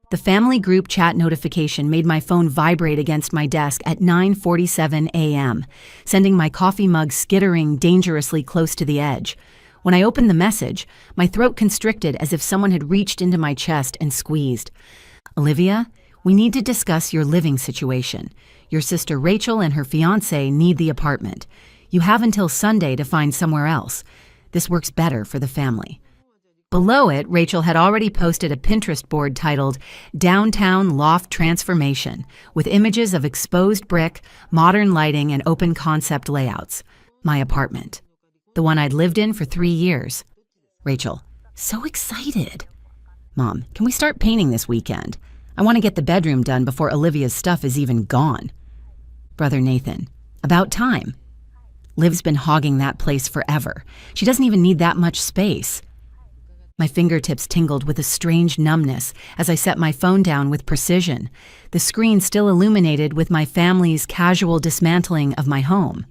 The family group chat notification made my phone vibrate against my desk at 9:47 a.m., sending my coffee mug skittering dangerously close to the edge. When I opened the message, my throat constricted as if someone had reached into my chest and squeezed. "Olivia, we need to discuss your living situation. Your sister Rachel and her fiancé need the apartment. You have until Sunday to find somewhere else. This works better for the family." Below it, Rachel had already posted a Pinterest board titled Downtown Loft Transformation, with images of exposed brick, modern lighting, and open concept layouts. My apartment. The one I'd lived in for 3 years. Rachel, so excited. Mom, can we start painting this weekend? I want to get the bedroom done before Olivia's stuff is even gone. Brother Nathan, about time. Liv's been hogging that place forever. She doesn't even need that much space. My fingertips tingled with a strange numbness as I set my phone down with precision, the screen still illuminated with my family's casual dismantling of my home.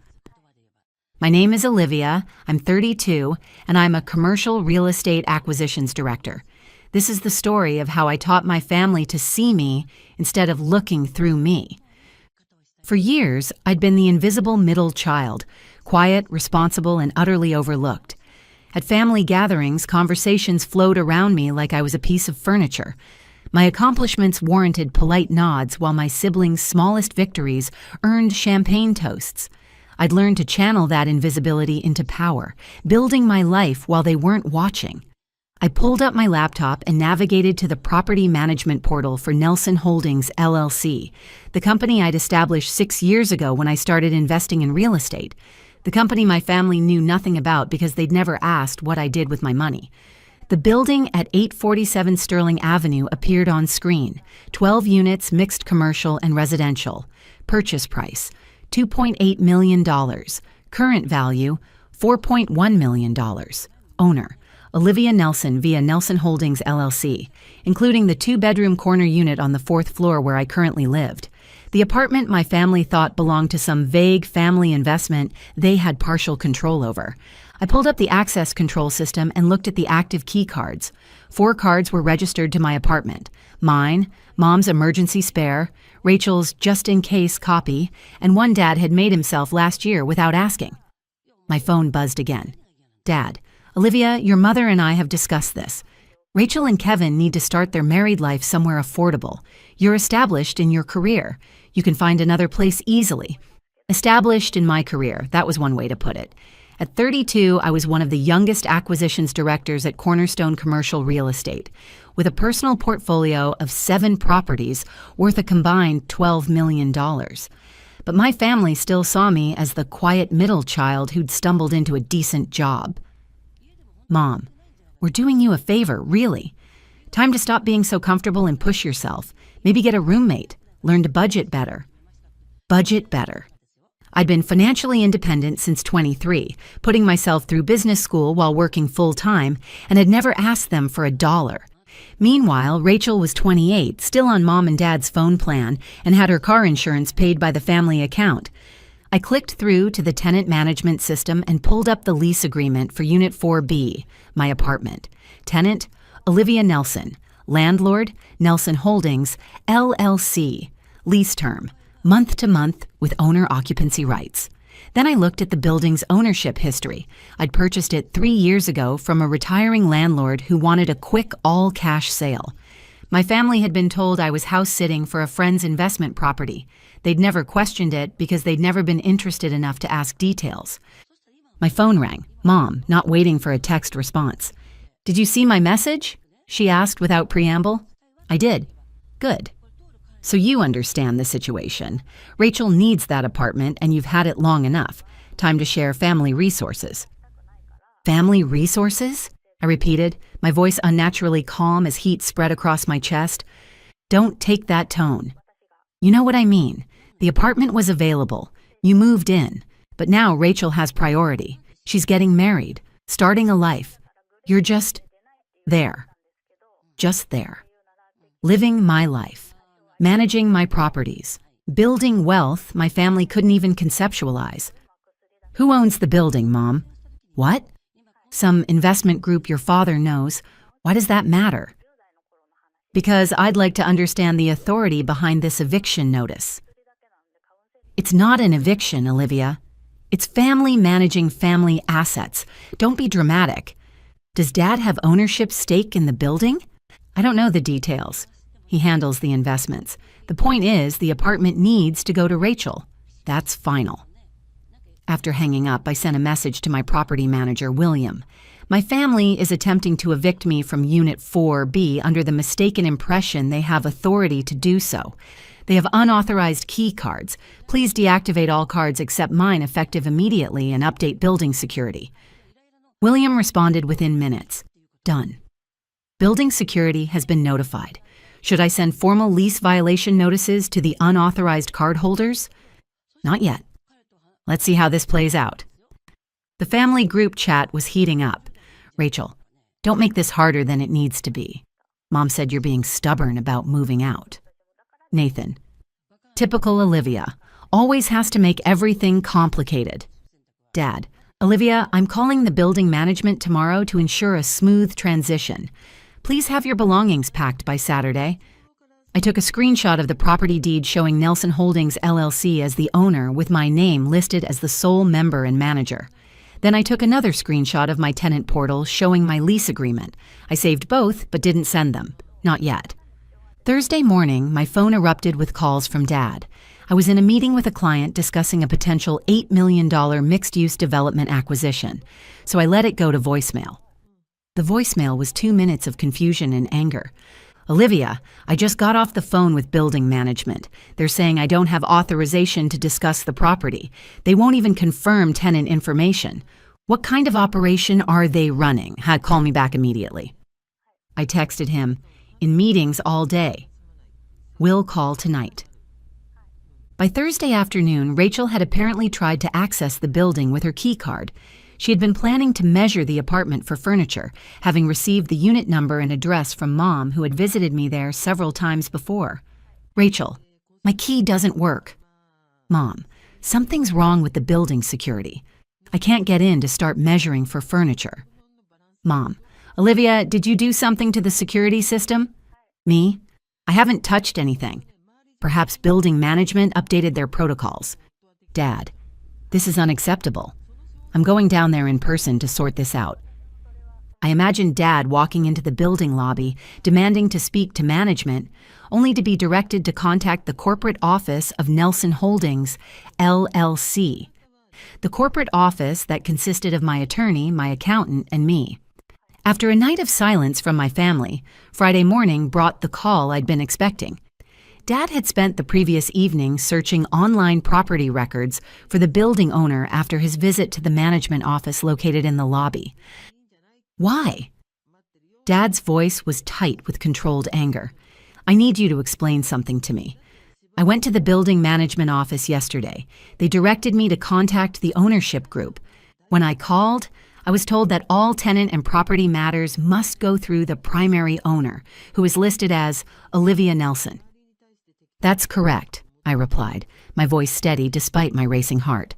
My name is Olivia, I'm 32, and I'm a commercial real estate acquisitions director. This is the story of how I taught my family to see me instead of looking through me. For years, I'd been the invisible middle child, quiet, responsible, and utterly overlooked. At family gatherings, conversations flowed around me like I was a piece of furniture. My accomplishments warranted polite nods while my siblings' smallest victories earned champagne toasts. I'd learned to channel that invisibility into power, building my life while they weren't watching. I pulled up my laptop and navigated to the property management portal for Nelson Holdings, LLC, the company I'd established 6 years ago when I started investing in real estate. The company my family knew nothing about because they'd never asked what I did with my money. The building at 847 Sterling Avenue appeared on screen, 12 units mixed commercial and residential. Purchase price, $2.8 million. Current value, $4.1 million. Owner, Olivia Nelson via Nelson Holdings LLC, including the 2-bedroom corner unit on the 4th floor where I currently lived. The apartment my family thought belonged to some vague family investment they had partial control over. I pulled up the access control system and looked at the active key cards. 4 cards were registered to my apartment. Mine, Mom's emergency spare, Rachel's just-in-case copy, and one Dad had made himself last year without asking. My phone buzzed again. Dad, Olivia, your mother and I have discussed this. Rachel and Kevin need to start their married life somewhere affordable. You're established in your career. You can find another place easily. Established in my career, that was one way to put it. At 32, I was one of the youngest acquisitions directors at Cornerstone Commercial Real Estate, with a personal portfolio of 7 properties worth a combined $12 million. But my family still saw me as the quiet middle child who'd stumbled into a decent job. Mom, we're doing you a favor, really. Time to stop being so comfortable and push yourself. Maybe get a roommate. Learn to budget better. Budget better. I'd been financially independent since 23, putting myself through business school while working full-time, and had never asked them for $1. Meanwhile, Rachel was 28, still on Mom and Dad's phone plan, and had her car insurance paid by the family account. I clicked through to the tenant management system and pulled up the lease agreement for Unit 4B, my apartment. Tenant, Olivia Nelson. Landlord, Nelson Holdings, LLC. Lease term, month to month with owner occupancy rights. Then I looked at the building's ownership history. I'd purchased it 3 years ago from a retiring landlord who wanted a quick all-cash sale. My family had been told I was house-sitting for a friend's investment property. They'd never questioned it because they'd never been interested enough to ask details. My phone rang. Mom, not waiting for a text response. Did you see my message? She asked without preamble. I did. Good. So you understand the situation. Rachel needs that apartment and you've had it long enough. Time to share family resources. Family resources? I repeated, my voice unnaturally calm as heat spread across my chest. Don't take that tone. You know what I mean. The apartment was available. You moved in. But now Rachel has priority. She's getting married, starting a life. You're just there. Just there. Living my life. Managing my properties. Building wealth my family couldn't even conceptualize. Who owns the building, Mom? What? Some investment group your father knows. Why does that matter? Because I'd like to understand the authority behind this eviction notice. It's not an eviction, Olivia. It's family managing family assets. Don't be dramatic. Does Dad have ownership stake in the building? I don't know the details. He handles the investments. The point is, the apartment needs to go to Rachel. That's final. After hanging up, I sent a message to my property manager, William. My family is attempting to evict me from Unit 4B under the mistaken impression they have authority to do so. They have unauthorized key cards. Please deactivate all cards except mine effective immediately and update building security. William responded within minutes. Done. Building security has been notified. Should I send formal lease violation notices to the unauthorized card holders? Not yet. Let's see how this plays out. The family group chat was heating up. Rachel, don't make this harder than it needs to be. Mom said you're being stubborn about moving out. Nathan, typical Olivia, always has to make everything complicated. Dad, Olivia, I'm calling the building management tomorrow to ensure a smooth transition. Please have your belongings packed by Saturday. I took a screenshot of the property deed showing Nelson Holdings LLC as the owner with my name listed as the sole member and manager. Then I took another screenshot of my tenant portal showing my lease agreement. I saved both but didn't send them. Not yet. Thursday morning, my phone erupted with calls from Dad. I was in a meeting with a client discussing a potential $8 million mixed-use development acquisition, so I let it go to voicemail. The voicemail was 2 minutes of confusion and anger. Olivia, I just got off the phone with building management. They're saying I don't have authorization to discuss the property. They won't even confirm tenant information. What kind of operation are they running? Call me back immediately. I texted him, in meetings all day. Will call tonight. By Thursday afternoon, Rachel had apparently tried to access the building with her key card. She had been planning to measure the apartment for furniture, having received the unit number and address from Mom, who had visited me there several times before. Rachel, my key doesn't work. Mom, something's wrong with the building security. I can't get in to start measuring for furniture. Mom, Olivia, did you do something to the security system? Me? I haven't touched anything. Perhaps building management updated their protocols. Dad, this is unacceptable. I'm going down there in person to sort this out. I imagine Dad walking into the building lobby, demanding to speak to management, only to be directed to contact the corporate office of Nelson Holdings, LLC. The corporate office that consisted of my attorney, my accountant, and me. After a night of silence from my family, Friday morning brought the call I'd been expecting. Dad had spent the previous evening searching online property records for the building owner after his visit to the management office located in the lobby. Why? Dad's voice was tight with controlled anger. I need you to explain something to me. I went to the building management office yesterday. They directed me to contact the ownership group. When I called, I was told that all tenant and property matters must go through the primary owner, who is listed as Olivia Nelson. That's correct, I replied, my voice steady despite my racing heart.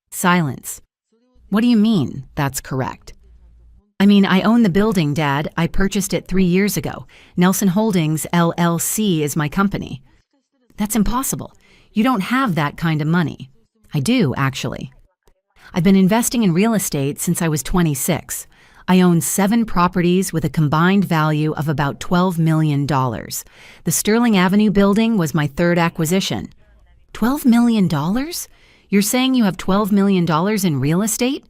Silence. What do you mean, that's correct? I mean, I own the building, Dad. I purchased it 3 years ago. Nelson Holdings, LLC is my company. That's impossible. You don't have that kind of money. I do, actually. I've been investing in real estate since I was 26. I own 7 properties with a combined value of about $12 million. The Sterling Avenue building was my 3rd acquisition. $12 million? You're saying you have $12 million in real estate?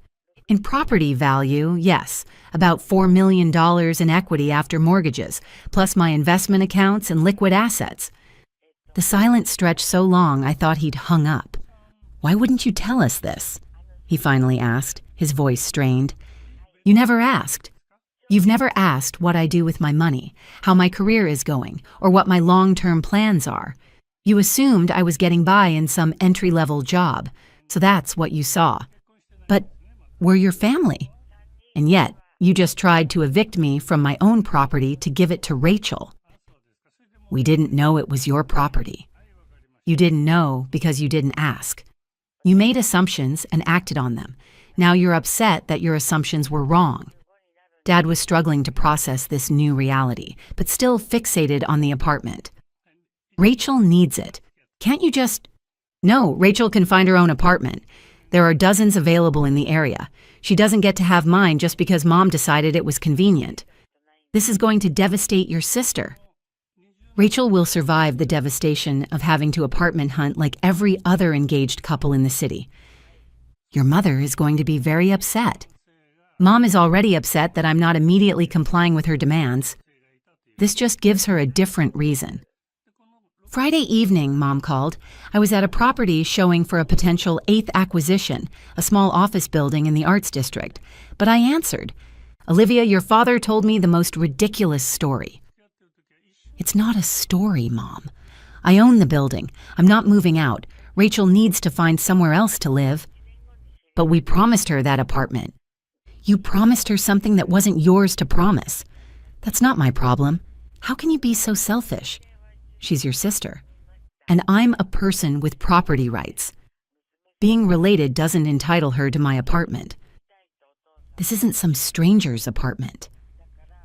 In property value, yes, about $4 million in equity after mortgages, plus my investment accounts and liquid assets. The silence stretched so long I thought he'd hung up. Why wouldn't you tell us this? He finally asked, his voice strained. You never asked. You've never asked what I do with my money, how my career is going, or what my long-term plans are. You assumed I was getting by in some entry-level job, so that's what you saw. But we're your family. And yet, you just tried to evict me from my own property to give it to Rachel. We didn't know it was your property. You didn't know because you didn't ask. You made assumptions and acted on them. Now you're upset that your assumptions were wrong. Dad was struggling to process this new reality, but still fixated on the apartment. Rachel needs it. Can't you just... No, Rachel can find her own apartment. There are dozens available in the area. She doesn't get to have mine just because Mom decided it was convenient. This is going to devastate your sister. Rachel will survive the devastation of having to apartment hunt like every other engaged couple in the city. Your mother is going to be very upset. Mom is already upset that I'm not immediately complying with her demands. This just gives her a different reason. Friday evening, Mom called. I was at a property showing for a potential 8th acquisition, a small office building in the Arts District. But I answered, "Olivia, your father told me the most ridiculous story." It's not a story, Mom. I own the building. I'm not moving out. Rachel needs to find somewhere else to live. But we promised her that apartment. You promised her something that wasn't yours to promise. That's not my problem. How can you be so selfish? She's your sister. And I'm a person with property rights. Being related doesn't entitle her to my apartment. This isn't some stranger's apartment.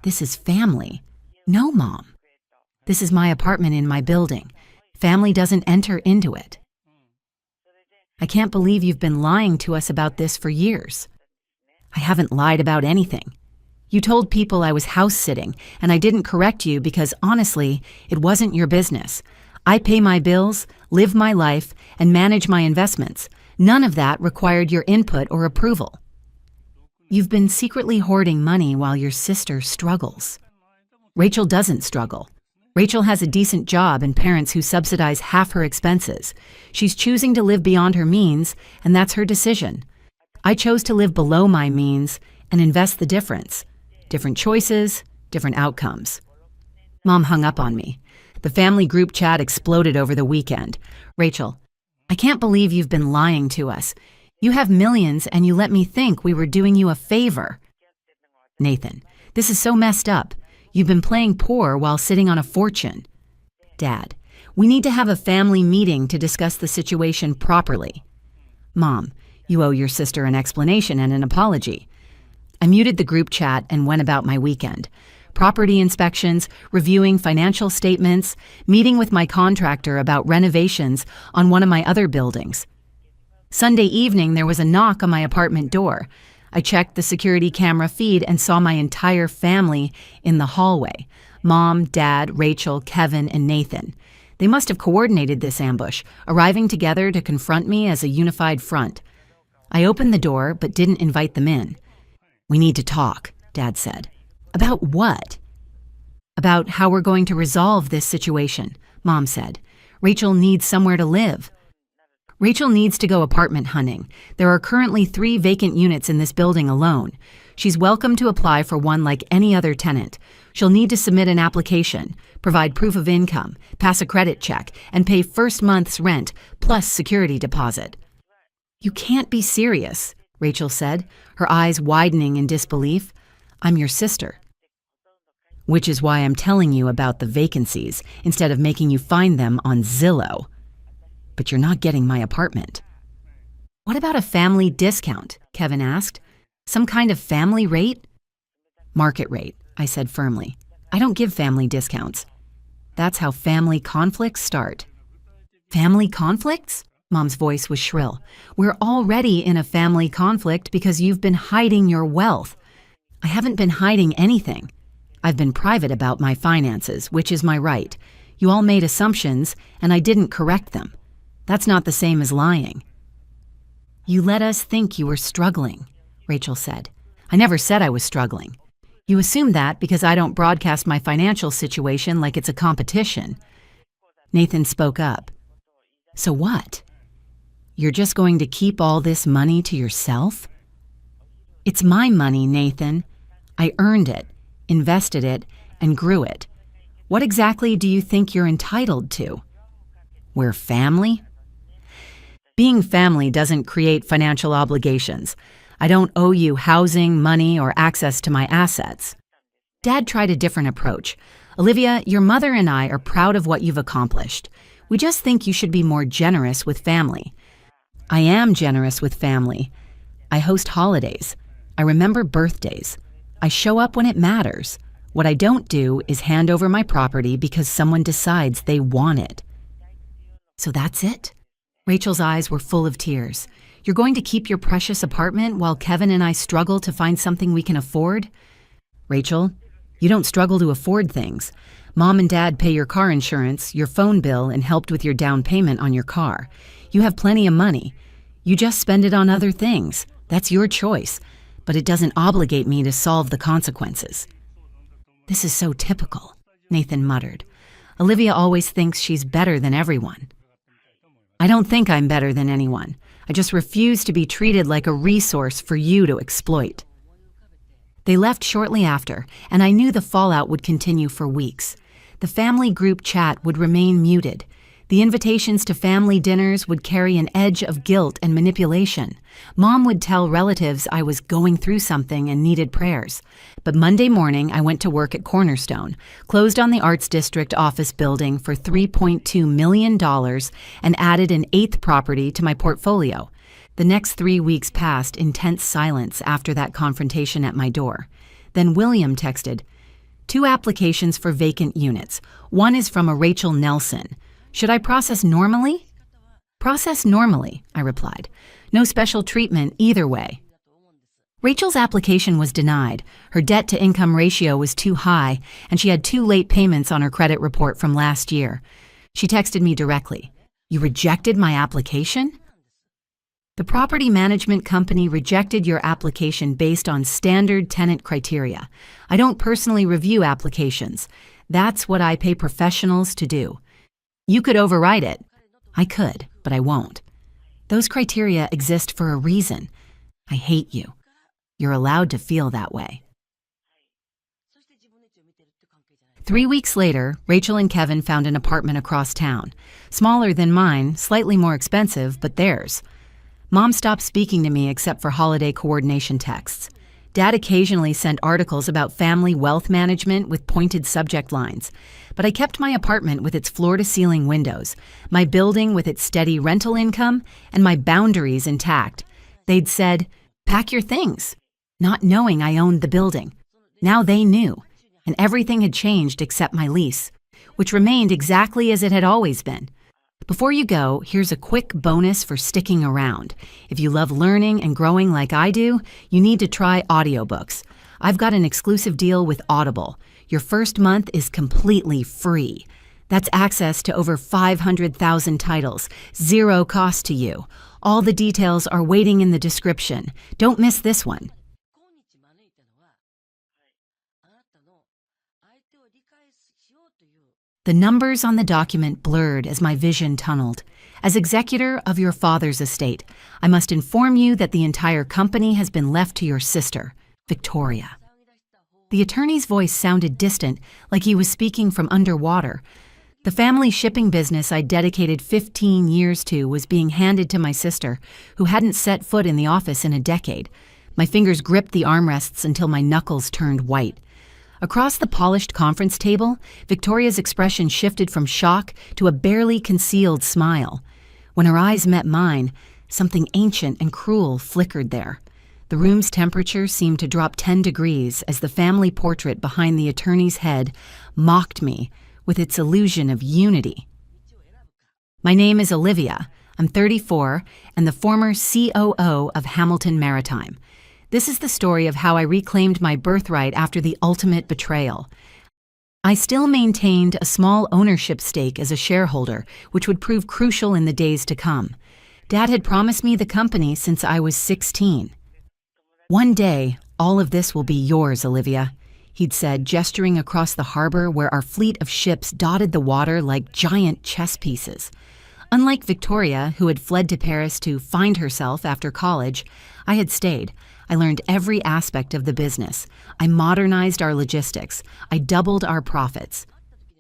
This is family. No, Mom. This is my apartment in my building. Family doesn't enter into it. I can't believe you've been lying to us about this for years. I haven't lied about anything. You told people I was house-sitting, and I didn't correct you because, honestly, it wasn't your business. I pay my bills, live my life, and manage my investments. None of that required your input or approval. You've been secretly hoarding money while your sister struggles. Rachel doesn't struggle. Rachel has a decent job and parents who subsidize half her expenses. She's choosing to live beyond her means, and that's her decision. I chose to live below my means and invest the difference. Different choices, different outcomes. Mom hung up on me. The family group chat exploded over the weekend. Rachel, I can't believe you've been lying to us. You have millions and you let me think we were doing you a favor. Nathan, this is so messed up. You've been playing poor while sitting on a fortune. Dad, we need to have a family meeting to discuss the situation properly. Mom, you owe your sister an explanation and an apology. I muted the group chat and went about my weekend. Property inspections, reviewing financial statements, meeting with my contractor about renovations on one of my other buildings. Sunday evening, there was a knock on my apartment door. I checked the security camera feed and saw my entire family in the hallway. Mom, Dad, Rachel, Kevin, and Nathan. They must have coordinated this ambush, arriving together to confront me as a unified front. I opened the door but didn't invite them in. We need to talk, Dad said. About what? About how we're going to resolve this situation, Mom said. Rachel needs somewhere to live. Rachel needs to go apartment hunting. There are currently 3 vacant units in this building alone. She's welcome to apply for one like any other tenant. She'll need to submit an application, provide proof of income, pass a credit check, and pay first month's rent plus security deposit. You can't be serious, Rachel said, her eyes widening in disbelief. I'm your sister. Which is why I'm telling you about the vacancies instead of making you find them on Zillow. But you're not getting my apartment. What about a family discount? Kevin asked. Some kind of family rate? Market rate, I said firmly. I don't give family discounts. That's how family conflicts start. Family conflicts? Mom's voice was shrill. We're already in a family conflict because you've been hiding your wealth. I haven't been hiding anything. I've been private about my finances, which is my right. You all made assumptions, and I didn't correct them. That's not the same as lying. You let us think you were struggling, Rachel said. I never said I was struggling. You assume that because I don't broadcast my financial situation like it's a competition. Nathan spoke up. So what? You're just going to keep all this money to yourself? It's my money, Nathan. I earned it, invested it, and grew it. What exactly do you think you're entitled to? We're family? Being family doesn't create financial obligations. I don't owe you housing, money, or access to my assets. Dad tried a different approach. Olivia, your mother and I are proud of what you've accomplished. We just think you should be more generous with family. I am generous with family. I host holidays. I remember birthdays. I show up when it matters. What I don't do is hand over my property because someone decides they want it. So that's it? Rachel's eyes were full of tears. You're going to keep your precious apartment while Kevin and I struggle to find something we can afford? Rachel, you don't struggle to afford things. Mom and Dad pay your car insurance, your phone bill, and helped with your down payment on your car. You have plenty of money. You just spend it on other things. That's your choice. But it doesn't obligate me to solve the consequences. This is so typical, Nathan muttered. Olivia always thinks she's better than everyone. I don't think I'm better than anyone. I just refuse to be treated like a resource for you to exploit. They left shortly after, and I knew the fallout would continue for weeks. The family group chat would remain muted. The invitations to family dinners would carry an edge of guilt and manipulation. Mom would tell relatives I was going through something and needed prayers. But Monday morning, I went to work at Cornerstone, closed on the Arts District office building for $3.2 million, and added an 8th property to my portfolio. The next 3 weeks passed in tense silence after that confrontation at my door. Then William texted, 2 applications for vacant units. One is from a Rachel Nelson. Should I process normally? Process normally, I replied. No special treatment either way. Rachel's application was denied. Her debt-to-income ratio was too high, and she had 2 late payments on her credit report from last year. She texted me directly. You rejected my application? The property management company rejected your application based on standard tenant criteria. I don't personally review applications. That's what I pay professionals to do. You could override it. I could, but I won't. Those criteria exist for a reason. I hate you. You're allowed to feel that way. 3 weeks later, Rachel and Kevin found an apartment across town. Smaller than mine, slightly more expensive, but theirs. Mom stopped speaking to me except for holiday coordination texts. Dad occasionally sent articles about family wealth management with pointed subject lines. But I kept my apartment with its floor-to-ceiling windows, my building with its steady rental income, and my boundaries intact. They'd said, pack your things, not knowing I owned the building. Now they knew, and everything had changed except my lease, which remained exactly as it had always been. Before you go, here's a quick bonus for sticking around. If you love learning and growing like I do, you need to try audiobooks. I've got an exclusive deal with Audible. Your first month is completely free. That's access to over 500,000 titles, 0 cost to you. All the details are waiting in the description. Don't miss this one. The numbers on the document blurred as my vision tunneled. As executor of your father's estate, I must inform you that the entire company has been left to your sister, Victoria. The attorney's voice sounded distant, like he was speaking from underwater. The family shipping business I dedicated 15 years to was being handed to my sister, who hadn't set foot in the office in a decade. My fingers gripped the armrests until my knuckles turned white. Across the polished conference table, Victoria's expression shifted from shock to a barely concealed smile. When her eyes met mine, something ancient and cruel flickered there. The room's temperature seemed to drop 10 degrees as the family portrait behind the attorney's head mocked me with its illusion of unity. My name is Olivia. I'm 34 and the former COO of Hamilton Maritime. This is the story of how I reclaimed my birthright after the ultimate betrayal. I still maintained a small ownership stake as a shareholder, which would prove crucial in the days to come. Dad had promised me the company since I was 16. One day, all of this will be yours, Olivia, he'd said, gesturing across the harbor where our fleet of ships dotted the water like giant chess pieces. Unlike Victoria, who had fled to Paris to find herself after college, I had stayed. I learned every aspect of the business. I modernized our logistics. I doubled our profits.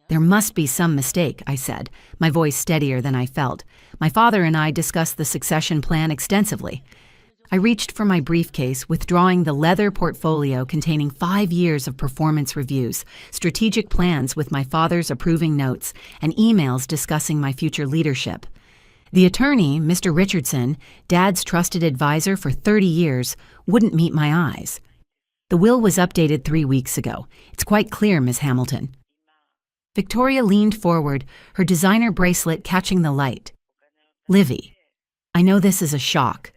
There must be some mistake, I said, my voice steadier than I felt. My father and I discussed the succession plan extensively. I reached for my briefcase, withdrawing the leather portfolio containing 5 years of performance reviews, strategic plans with my father's approving notes, and emails discussing my future leadership. The attorney, Mr. Richardson, Dad's trusted advisor for 30 years, wouldn't meet my eyes. The will was updated 3 weeks ago. It's quite clear, Miss Hamilton. Victoria leaned forward, her designer bracelet catching the light. Livy, I know this is a shock.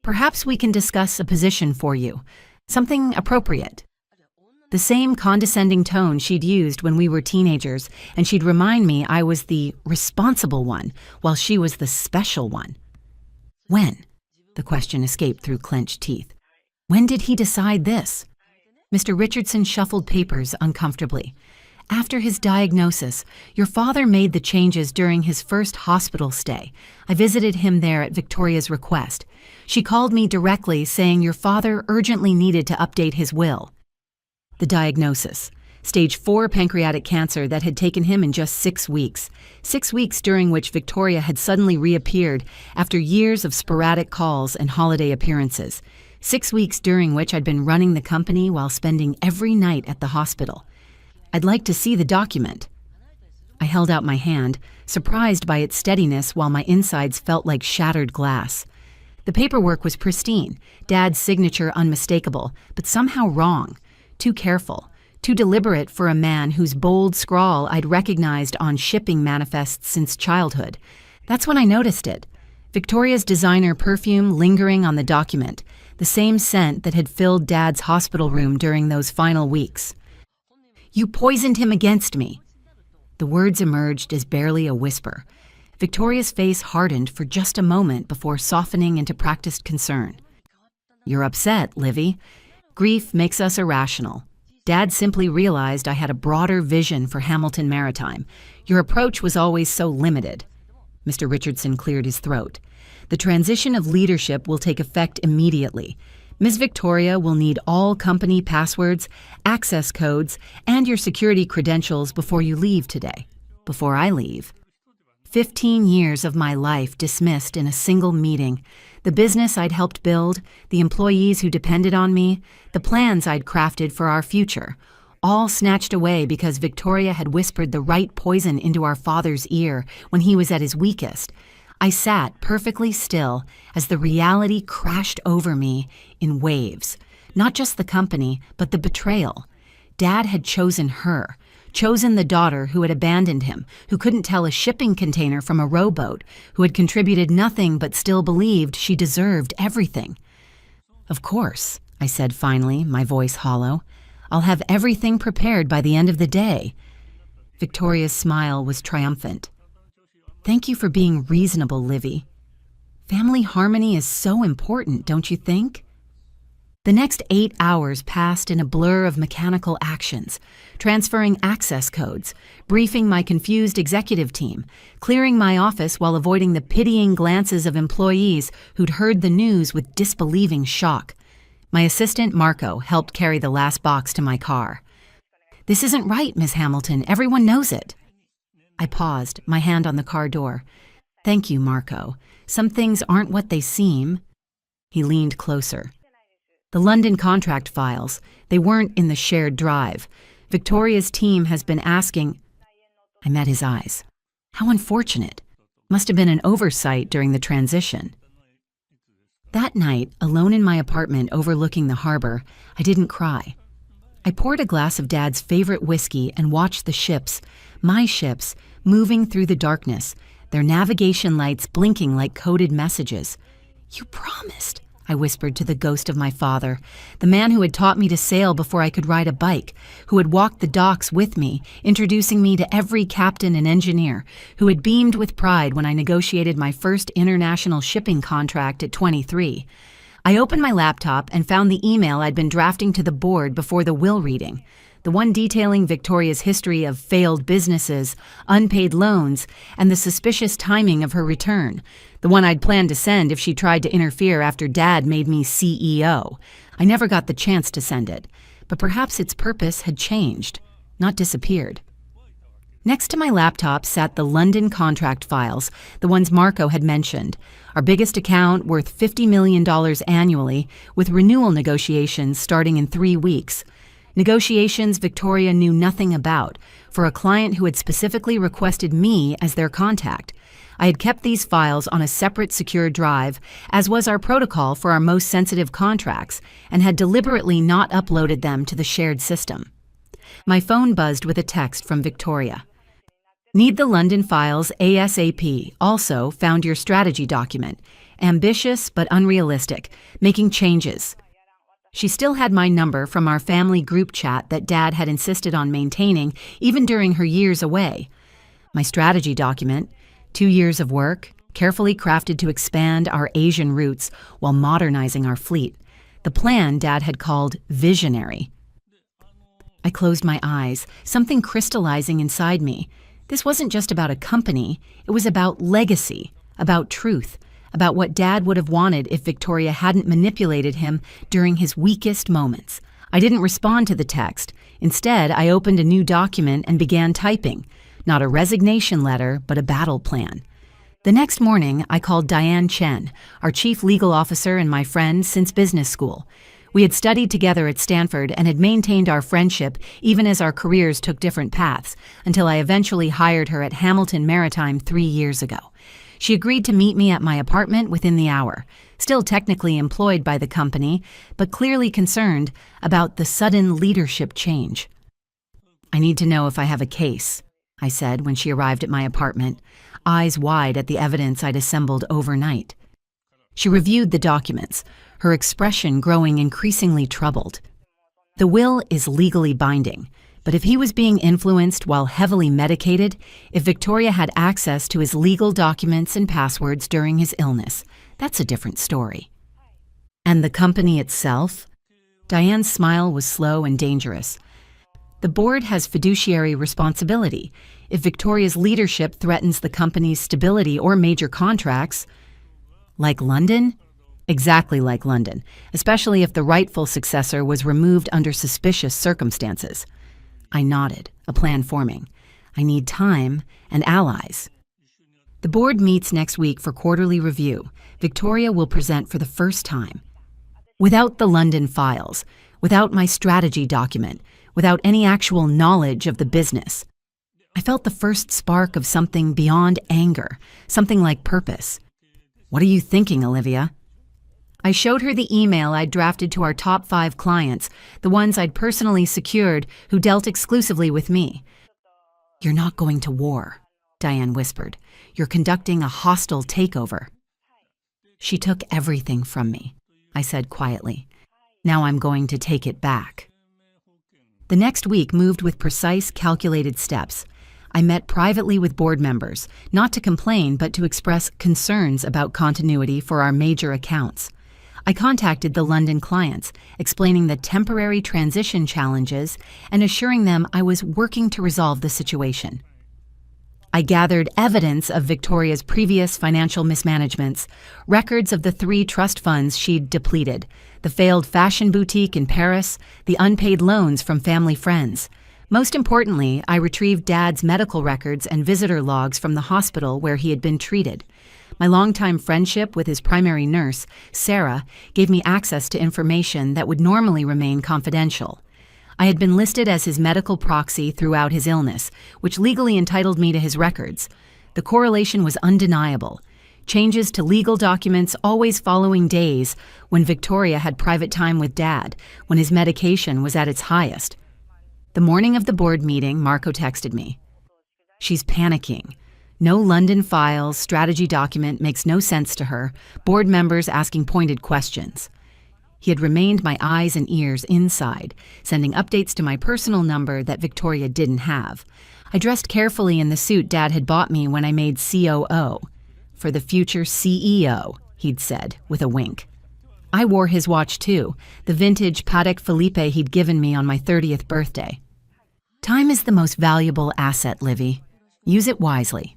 Perhaps we can discuss a position for you, something appropriate. The same condescending tone she'd used when we were teenagers, and she'd remind me I was the responsible one, while she was the special one. When? The question escaped through clenched teeth. When did he decide this? Mr. Richardson shuffled papers uncomfortably. After his diagnosis, your father made the changes during his first hospital stay. I visited him there at Victoria's request. She called me directly saying your father urgently needed to update his will. The diagnosis: stage 4 pancreatic cancer that had taken him in just 6 weeks. 6 weeks during which Victoria had suddenly reappeared after years of sporadic calls and holiday appearances. 6 weeks during which I'd been running the company while spending every night at the hospital. I'd like to see the document. I held out my hand, surprised by its steadiness while my insides felt like shattered glass. The paperwork was pristine, Dad's signature unmistakable, but somehow wrong. Too careful, too deliberate for a man whose bold scrawl I'd recognized on shipping manifests since childhood. That's when I noticed it. Victoria's designer perfume lingering on the document, the same scent that had filled Dad's hospital room during those final weeks. You poisoned him against me. The words emerged as barely a whisper. Victoria's face hardened for just a moment before softening into practiced concern. You're upset, Livy. Grief makes us irrational. Dad simply realized I had a broader vision for Hamilton Maritime. Your approach was always so limited. Mr. Richardson cleared his throat. The transition of leadership will take effect immediately. Ms. Victoria will need all company passwords, access codes, and your security credentials before you leave today. Before I leave. 15 years of my life dismissed in a single meeting. The business I'd helped build, the employees who depended on me, the plans I'd crafted for our future, all snatched away because Victoria had whispered the right poison into our father's ear when he was at his weakest. I sat perfectly still as the reality crashed over me in waves. Not just the company, but the betrayal. Dad had chosen her, chosen the daughter who had abandoned him, who couldn't tell a shipping container from a rowboat, who had contributed nothing but still believed she deserved everything. Of course, I said finally, my voice hollow. I'll have everything prepared by the end of the day. Victoria's smile was triumphant. Thank you for being reasonable, Livy. Family harmony is so important, don't you think? The next 8 hours passed in a blur of mechanical actions, transferring access codes, briefing my confused executive team, clearing my office while avoiding the pitying glances of employees who'd heard the news with disbelieving shock. My assistant, Marco, helped carry the last box to my car. This isn't right, Miss Hamilton. Everyone knows it. I paused, my hand on the car door. Thank you, Marco. Some things aren't what they seem. He leaned closer. The London contract files, they weren't in the shared drive. Victoria's team has been asking. I met his eyes. How unfortunate. Must have been an oversight during the transition. That night, alone in my apartment overlooking the harbor, I didn't cry. I poured a glass of Dad's favorite whiskey and watched the ships, my ships, moving through the darkness, their navigation lights blinking like coded messages. You promised, I whispered to the ghost of my father, the man who had taught me to sail before I could ride a bike, who had walked the docks with me, introducing me to every captain and engineer, who had beamed with pride when I negotiated my first international shipping contract at 23. I opened my laptop and found the email I'd been drafting to the board before the will reading, the one detailing Victoria's history of failed businesses, unpaid loans, and the suspicious timing of her return, the one I'd planned to send if she tried to interfere after Dad made me CEO. I never got the chance to send it, but perhaps its purpose had changed, not disappeared. Next to my laptop sat the London contract files, the ones Marco had mentioned, our biggest account worth $50 million annually, with renewal negotiations starting in 3 weeks. Negotiations Victoria knew nothing about, for a client who had specifically requested me as their contact. I had kept these files on a separate secure drive, as was our protocol for our most sensitive contracts, and had deliberately not uploaded them to the shared system. My phone buzzed with a text from Victoria. Need the London files ASAP. Also, found your strategy document. Ambitious but unrealistic. Making changes. She still had my number from our family group chat that Dad had insisted on maintaining even during her years away. My strategy document, 2 years of work, carefully crafted to expand our Asian roots while modernizing our fleet. The plan Dad had called visionary. I closed my eyes, something crystallizing inside me. This wasn't just about a company, it was about legacy, about truth, about what Dad would have wanted if Victoria hadn't manipulated him during his weakest moments. I didn't respond to the text. Instead, I opened a new document and began typing. Not a resignation letter, but a battle plan. The next morning, I called Diane Chen, our chief legal officer and my friend since business school. We had studied together at Stanford and had maintained our friendship even as our careers took different paths, until I eventually hired her at Hamilton Maritime 3 years ago. She agreed to meet me at my apartment within the hour, still technically employed by the company, but clearly concerned about the sudden leadership change. I need to know if I have a case, I said when she arrived at my apartment, eyes wide at the evidence I'd assembled overnight. She reviewed the documents, her expression growing increasingly troubled. The will is legally binding, but if he was being influenced while heavily medicated, if Victoria had access to his legal documents and passwords during his illness, that's a different story. And the company itself? Diane's smile was slow and dangerous. The board has fiduciary responsibility. If Victoria's leadership threatens the company's stability or major contracts, like London? Exactly like London, especially if the rightful successor was removed under suspicious circumstances. I nodded, a plan forming. I need time and allies. The board meets next week for quarterly review. Victoria will present for the first time. Without the London files, without my strategy document, without any actual knowledge of the business. I felt the first spark of something beyond anger, something like purpose. What are you thinking, Olivia? I showed her the email I'd drafted to our top 5 clients, the ones I'd personally secured who dealt exclusively with me. You're not going to war, Diane whispered. You're conducting a hostile takeover. She took everything from me, I said quietly. Now I'm going to take it back. The next week moved with precise, calculated steps. I met privately with board members, not to complain but to express concerns about continuity for our major accounts. I contacted the London clients, explaining the temporary transition challenges and assuring them I was working to resolve the situation. I gathered evidence of Victoria's previous financial mismanagements, records of the 3 trust funds she'd depleted, the failed fashion boutique in Paris, the unpaid loans from family friends. Most importantly, I retrieved Dad's medical records and visitor logs from the hospital where he had been treated. My longtime friendship with his primary nurse, Sarah, gave me access to information that would normally remain confidential. I had been listed as his medical proxy throughout his illness, which legally entitled me to his records. The correlation was undeniable. Changes to legal documents always following days when Victoria had private time with Dad, when his medication was at its highest. The morning of the board meeting, Marco texted me. She's panicking. No London files, strategy document makes no sense to her, board members asking pointed questions. He had remained my eyes and ears inside, sending updates to my personal number that Victoria didn't have. I dressed carefully in the suit Dad had bought me when I made COO. For the future CEO, he'd said, with a wink. I wore his watch too, the vintage Patek Philippe he'd given me on my 30th birthday. Time is the most valuable asset, Livy. Use it wisely.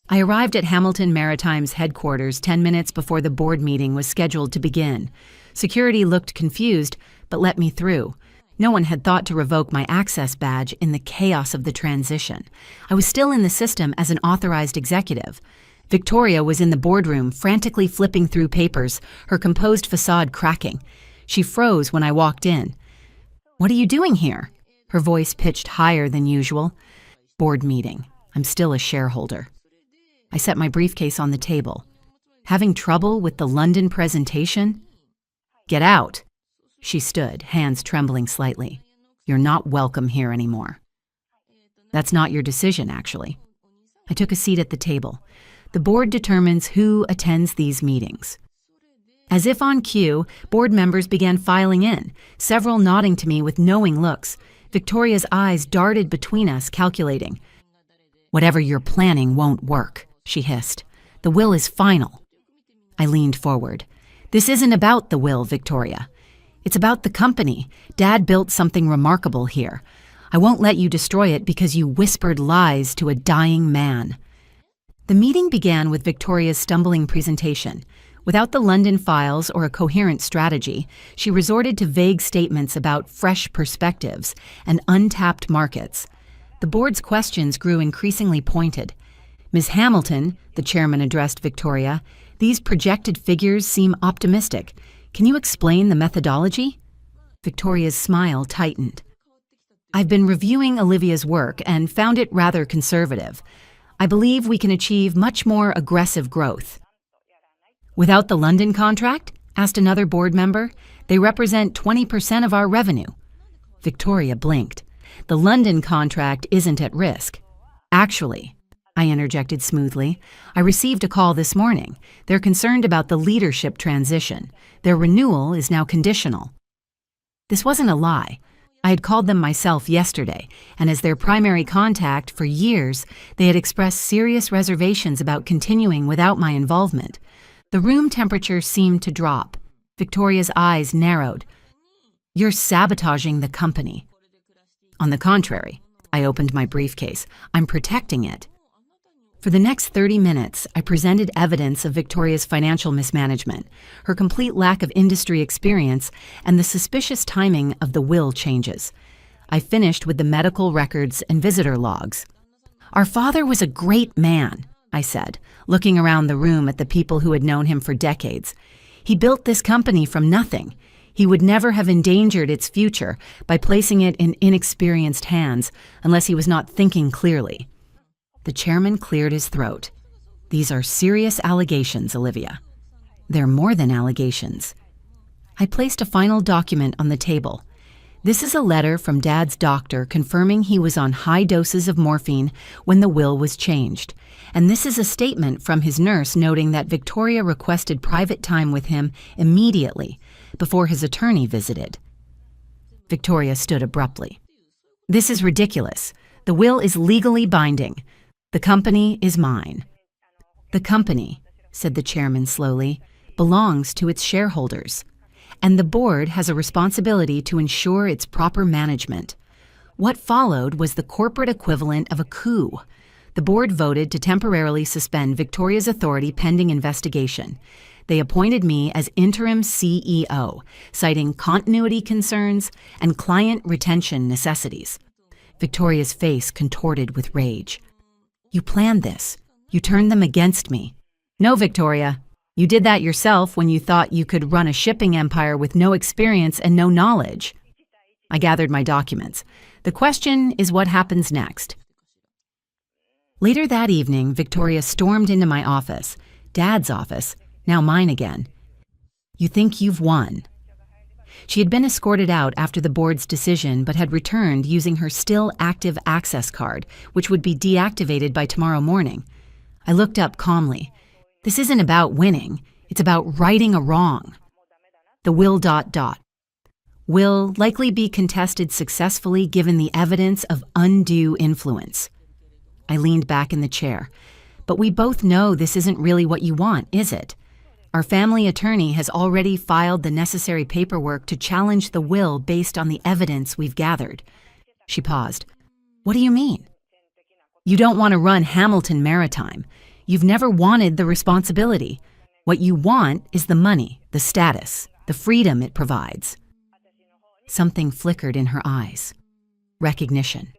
I arrived at Hamilton Maritime's headquarters 10 minutes before the board meeting was scheduled to begin. Security looked confused, but let me through. No one had thought to revoke my access badge in the chaos of the transition. I was still in the system as an authorized executive. Victoria was in the boardroom, frantically flipping through papers, her composed facade cracking. She froze when I walked in. "What are you doing here?" Her voice pitched higher than usual. "Board meeting. I'm still a shareholder." I set my briefcase on the table. Having trouble with the London presentation? Get out. She stood, hands trembling slightly. You're not welcome here anymore. That's not your decision, actually. I took a seat at the table. The board determines who attends these meetings. As if on cue, board members began filing in, several nodding to me with knowing looks. Victoria's eyes darted between us, calculating. Whatever you're planning won't work, she hissed. The will is final. I leaned forward. This isn't about the will, Victoria. It's about the company. Dad built something remarkable here. I won't let you destroy it because you whispered lies to a dying man. The meeting began with Victoria's stumbling presentation. Without the London files or a coherent strategy, she resorted to vague statements about fresh perspectives and untapped markets. The board's questions grew increasingly pointed. Ms. Hamilton, the chairman addressed Victoria, these projected figures seem optimistic. Can you explain the methodology? Victoria's smile tightened. I've been reviewing Olivia's work and found it rather conservative. I believe we can achieve much more aggressive growth. Without the London contract? Asked another board member. They represent 20% of our revenue. Victoria blinked. The London contract isn't at risk. Actually, I interjected smoothly, I received a call this morning. They're concerned about the leadership transition. Their renewal is now conditional. This wasn't a lie. I had called them myself yesterday, and as their primary contact for years, they had expressed serious reservations about continuing without my involvement. The room temperature seemed to drop. Victoria's eyes narrowed. You're sabotaging the company. On the contrary, I opened my briefcase. I'm protecting it. For the next 30 minutes, I presented evidence of Victoria's financial mismanagement, her complete lack of industry experience, and the suspicious timing of the will changes. I finished with the medical records and visitor logs. Our father was a great man, I said, looking around the room at the people who had known him for decades. He built this company from nothing. He would never have endangered its future by placing it in inexperienced hands unless he was not thinking clearly. The chairman cleared his throat. These are serious allegations, Olivia. They're more than allegations. I placed a final document on the table. This is a letter from Dad's doctor confirming he was on high doses of morphine when the will was changed. And this is a statement from his nurse noting that Victoria requested private time with him immediately before his attorney visited. Victoria stood abruptly. This is ridiculous. The will is legally binding. The company is mine. The company, said the chairman slowly, belongs to its shareholders, and the board has a responsibility to ensure its proper management. What followed was the corporate equivalent of a coup. The board voted to temporarily suspend Victoria's authority pending investigation. They appointed me as interim CEO, citing continuity concerns and client retention necessities. Victoria's face contorted with rage. You planned this. You turned them against me. No, Victoria. You did that yourself when you thought you could run a shipping empire with no experience and no knowledge. I gathered my documents. The question is what happens next. Later that evening, Victoria stormed into my office, Dad's office, now mine again. You think you've won. She had been escorted out after the board's decision but had returned using her still active access card, which would be deactivated by tomorrow morning. I looked up calmly. This isn't about winning. It's about righting a wrong. The will ... will likely be contested successfully given the evidence of undue influence. I leaned back in the chair. But we both know this isn't really what you want, is it? Our family attorney has already filed the necessary paperwork to challenge the will based on the evidence we've gathered. She paused. What do you mean? You don't want to run Hamilton Maritime. You've never wanted the responsibility. What you want is the money, the status, the freedom it provides. Something flickered in her eyes. Recognition.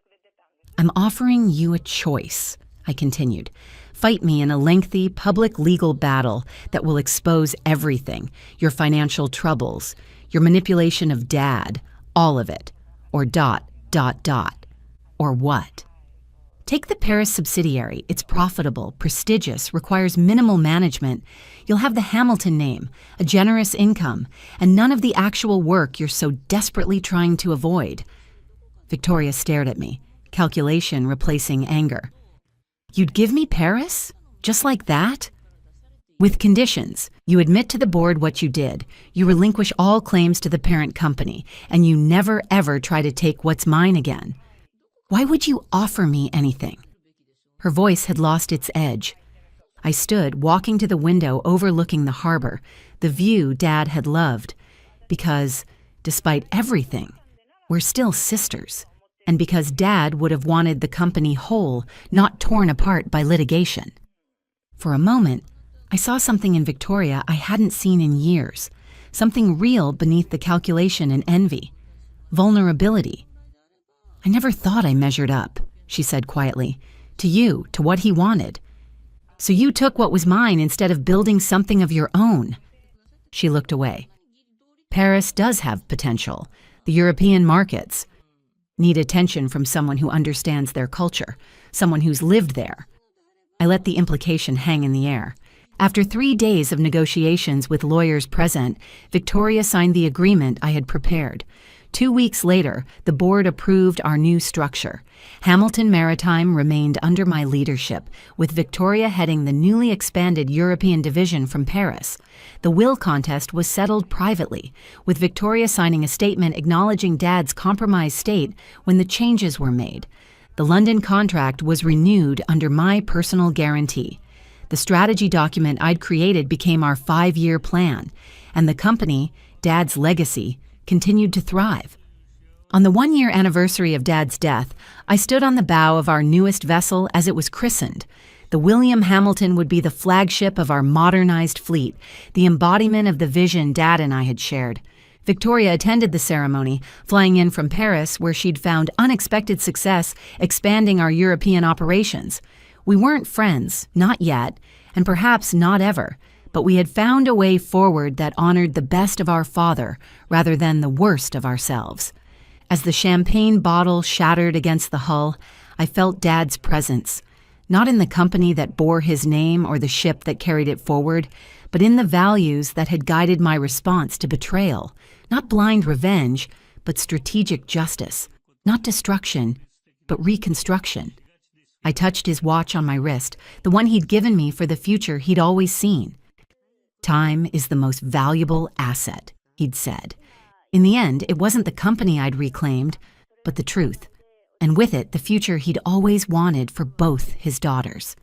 I'm offering you a choice, I continued. Fight me in a lengthy public legal battle that will expose everything, your financial troubles, your manipulation of Dad, all of it, or ... or what? Take the Paris subsidiary. It's profitable, prestigious, requires minimal management. You'll have the Hamilton name, a generous income, and none of the actual work you're so desperately trying to avoid. Victoria stared at me, calculation replacing anger. You'd give me Paris? Just like that? With conditions. You admit to the board what you did, you relinquish all claims to the parent company, and you never ever try to take what's mine again. Why would you offer me anything? Her voice had lost its edge. I stood, walking to the window overlooking the harbor, the view Dad had loved. Because, despite everything, we're still sisters. And because Dad would have wanted the company whole, not torn apart by litigation. For a moment, I saw something in Victoria I hadn't seen in years. Something real beneath the calculation and envy. Vulnerability. I never thought I measured up, she said quietly. To you, to what he wanted. So you took what was mine instead of building something of your own. She looked away. Paris does have potential. The European markets need attention from someone who understands their culture, someone who's lived there. I let the implication hang in the air. After 3 days of negotiations with lawyers present, Victoria signed the agreement I had prepared. 2 weeks later, the board approved our new structure. Hamilton Maritime remained under my leadership, with Victoria heading the newly expanded European division from Paris. The will contest was settled privately, with Victoria signing a statement acknowledging Dad's compromised state when the changes were made. The London contract was renewed under my personal guarantee. The strategy document I'd created became our 5-year plan, and the company, Dad's legacy, continued to thrive. On the 1-year anniversary of Dad's death, I stood on the bow of our newest vessel as it was christened. The William Hamilton would be the flagship of our modernized fleet, the embodiment of the vision Dad and I had shared. Victoria attended the ceremony, flying in from Paris, where she'd found unexpected success expanding our European operations. We weren't friends, not yet, and perhaps not ever, but we had found a way forward that honored the best of our father rather than the worst of ourselves. As the champagne bottle shattered against the hull, I felt Dad's presence, not in the company that bore his name or the ship that carried it forward, but in the values that had guided my response to betrayal, not blind revenge, but strategic justice, not destruction, but reconstruction. I touched his watch on my wrist, the one he'd given me for the future he'd always seen. Time is the most valuable asset, he'd said. In the end, it wasn't the company I'd reclaimed, but the truth, and with it the future he'd always wanted for both his daughters.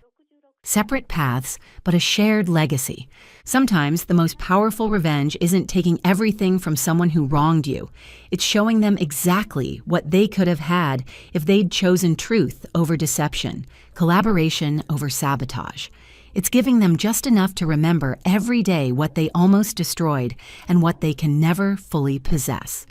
Separate paths, but a shared legacy. Sometimes the most powerful revenge isn't taking everything from someone who wronged you. It's showing them exactly what they could have had if they'd chosen truth over deception, collaboration over sabotage. It's giving them just enough to remember every day what they almost destroyed and what they can never fully possess.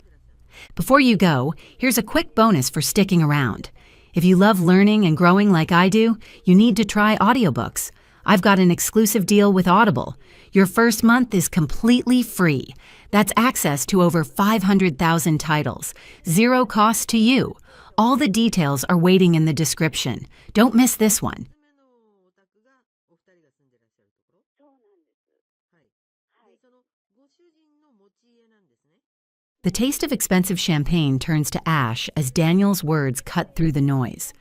Before you go, here's a quick bonus for sticking around. If you love learning and growing like I do, you need to try audiobooks. I've got an exclusive deal with Audible. Your first month is completely free. That's access to over 500,000 titles. 0 cost to you. All the details are waiting in the description. Don't miss this one. The taste of expensive champagne turns to ash as Daniel's words cut through the noise.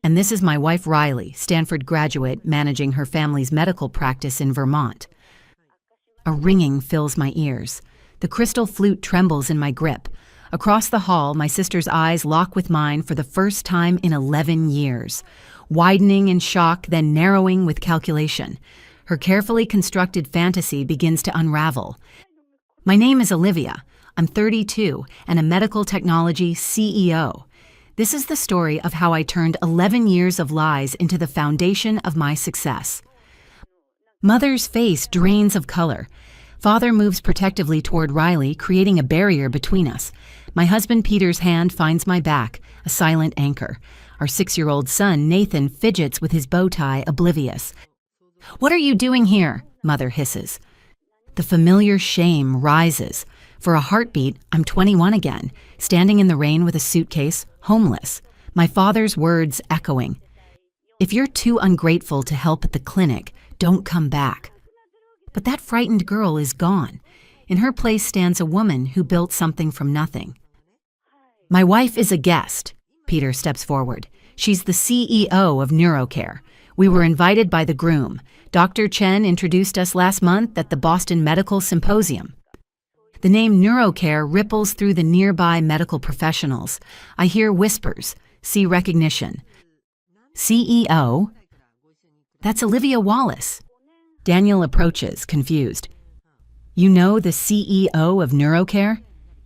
And this is my wife Riley, Stanford graduate, managing her family's medical practice in Vermont. A ringing fills my ears. The crystal flute trembles in my grip. Across the hall, my sister's eyes lock with mine for the first time in 11 years, widening in shock, then narrowing with calculation. Her carefully constructed fantasy begins to unravel. My name is Olivia. I'm 32 and a medical technology CEO. This is the story of how I turned 11 years of lies into the foundation of my success. Mother's face drains of color. Father moves protectively toward Riley, creating a barrier between us. My husband Peter's hand finds my back, a silent anchor. Our 6-year-old son Nathan fidgets with his bow tie, oblivious. "What are you doing here?" Mother hisses. The familiar shame rises. For a heartbeat, I'm 21 again, standing in the rain with a suitcase, homeless. My father's words echoing. If you're too ungrateful to help at the clinic, don't come back. But that frightened girl is gone. In her place stands a woman who built something from nothing. My wife is a guest. Peter steps forward. She's the CEO of NeuroCare. We were invited by the groom. Dr. Chen introduced us last month at the Boston Medical Symposium. The name NeuroCare ripples through the nearby medical professionals. I hear whispers, see recognition. CEO? That's Olivia Wallace. Daniel approaches, confused. You know the CEO of NeuroCare?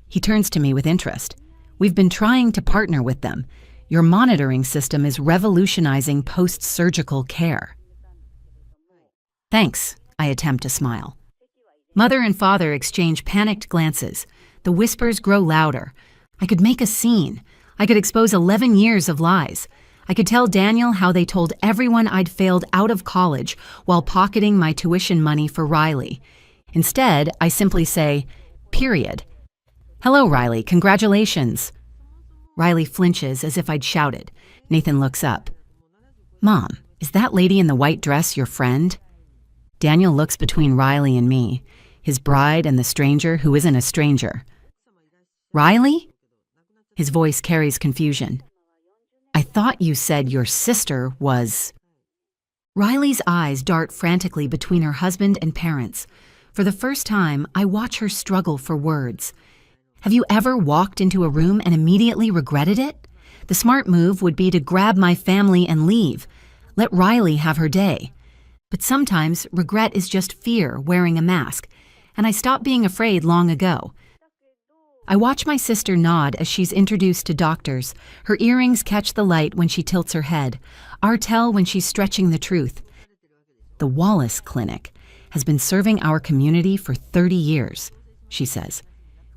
He turns to me with interest. We've been trying to partner with them. Your monitoring system is revolutionizing post-surgical care. Thanks, I attempt to smile. Mother and father exchange panicked glances. The whispers grow louder. I could make a scene. I could expose 11 years of lies. I could tell Daniel how they told everyone I'd failed out of college while pocketing my tuition money for Riley. Instead, I simply say, period. Hello, Riley, congratulations. Riley flinches as if I'd shouted. Nathan looks up. Mom, is that lady in the white dress your friend? Daniel looks between Riley and me, his bride and the stranger who isn't a stranger. Riley? His voice carries confusion. I thought you said your sister was... Riley's eyes dart frantically between her husband and parents. For the first time, I watch her struggle for words. Have you ever walked into a room and immediately regretted it? The smart move would be to grab my family and leave. Let Riley have her day. But sometimes regret is just fear wearing a mask, and I stopped being afraid long ago. I watch my sister nod as she's introduced to doctors. Her earrings catch the light when she tilts her head. Artel when she's stretching the truth. The Wallace Clinic has been serving our community for 30 years, she says.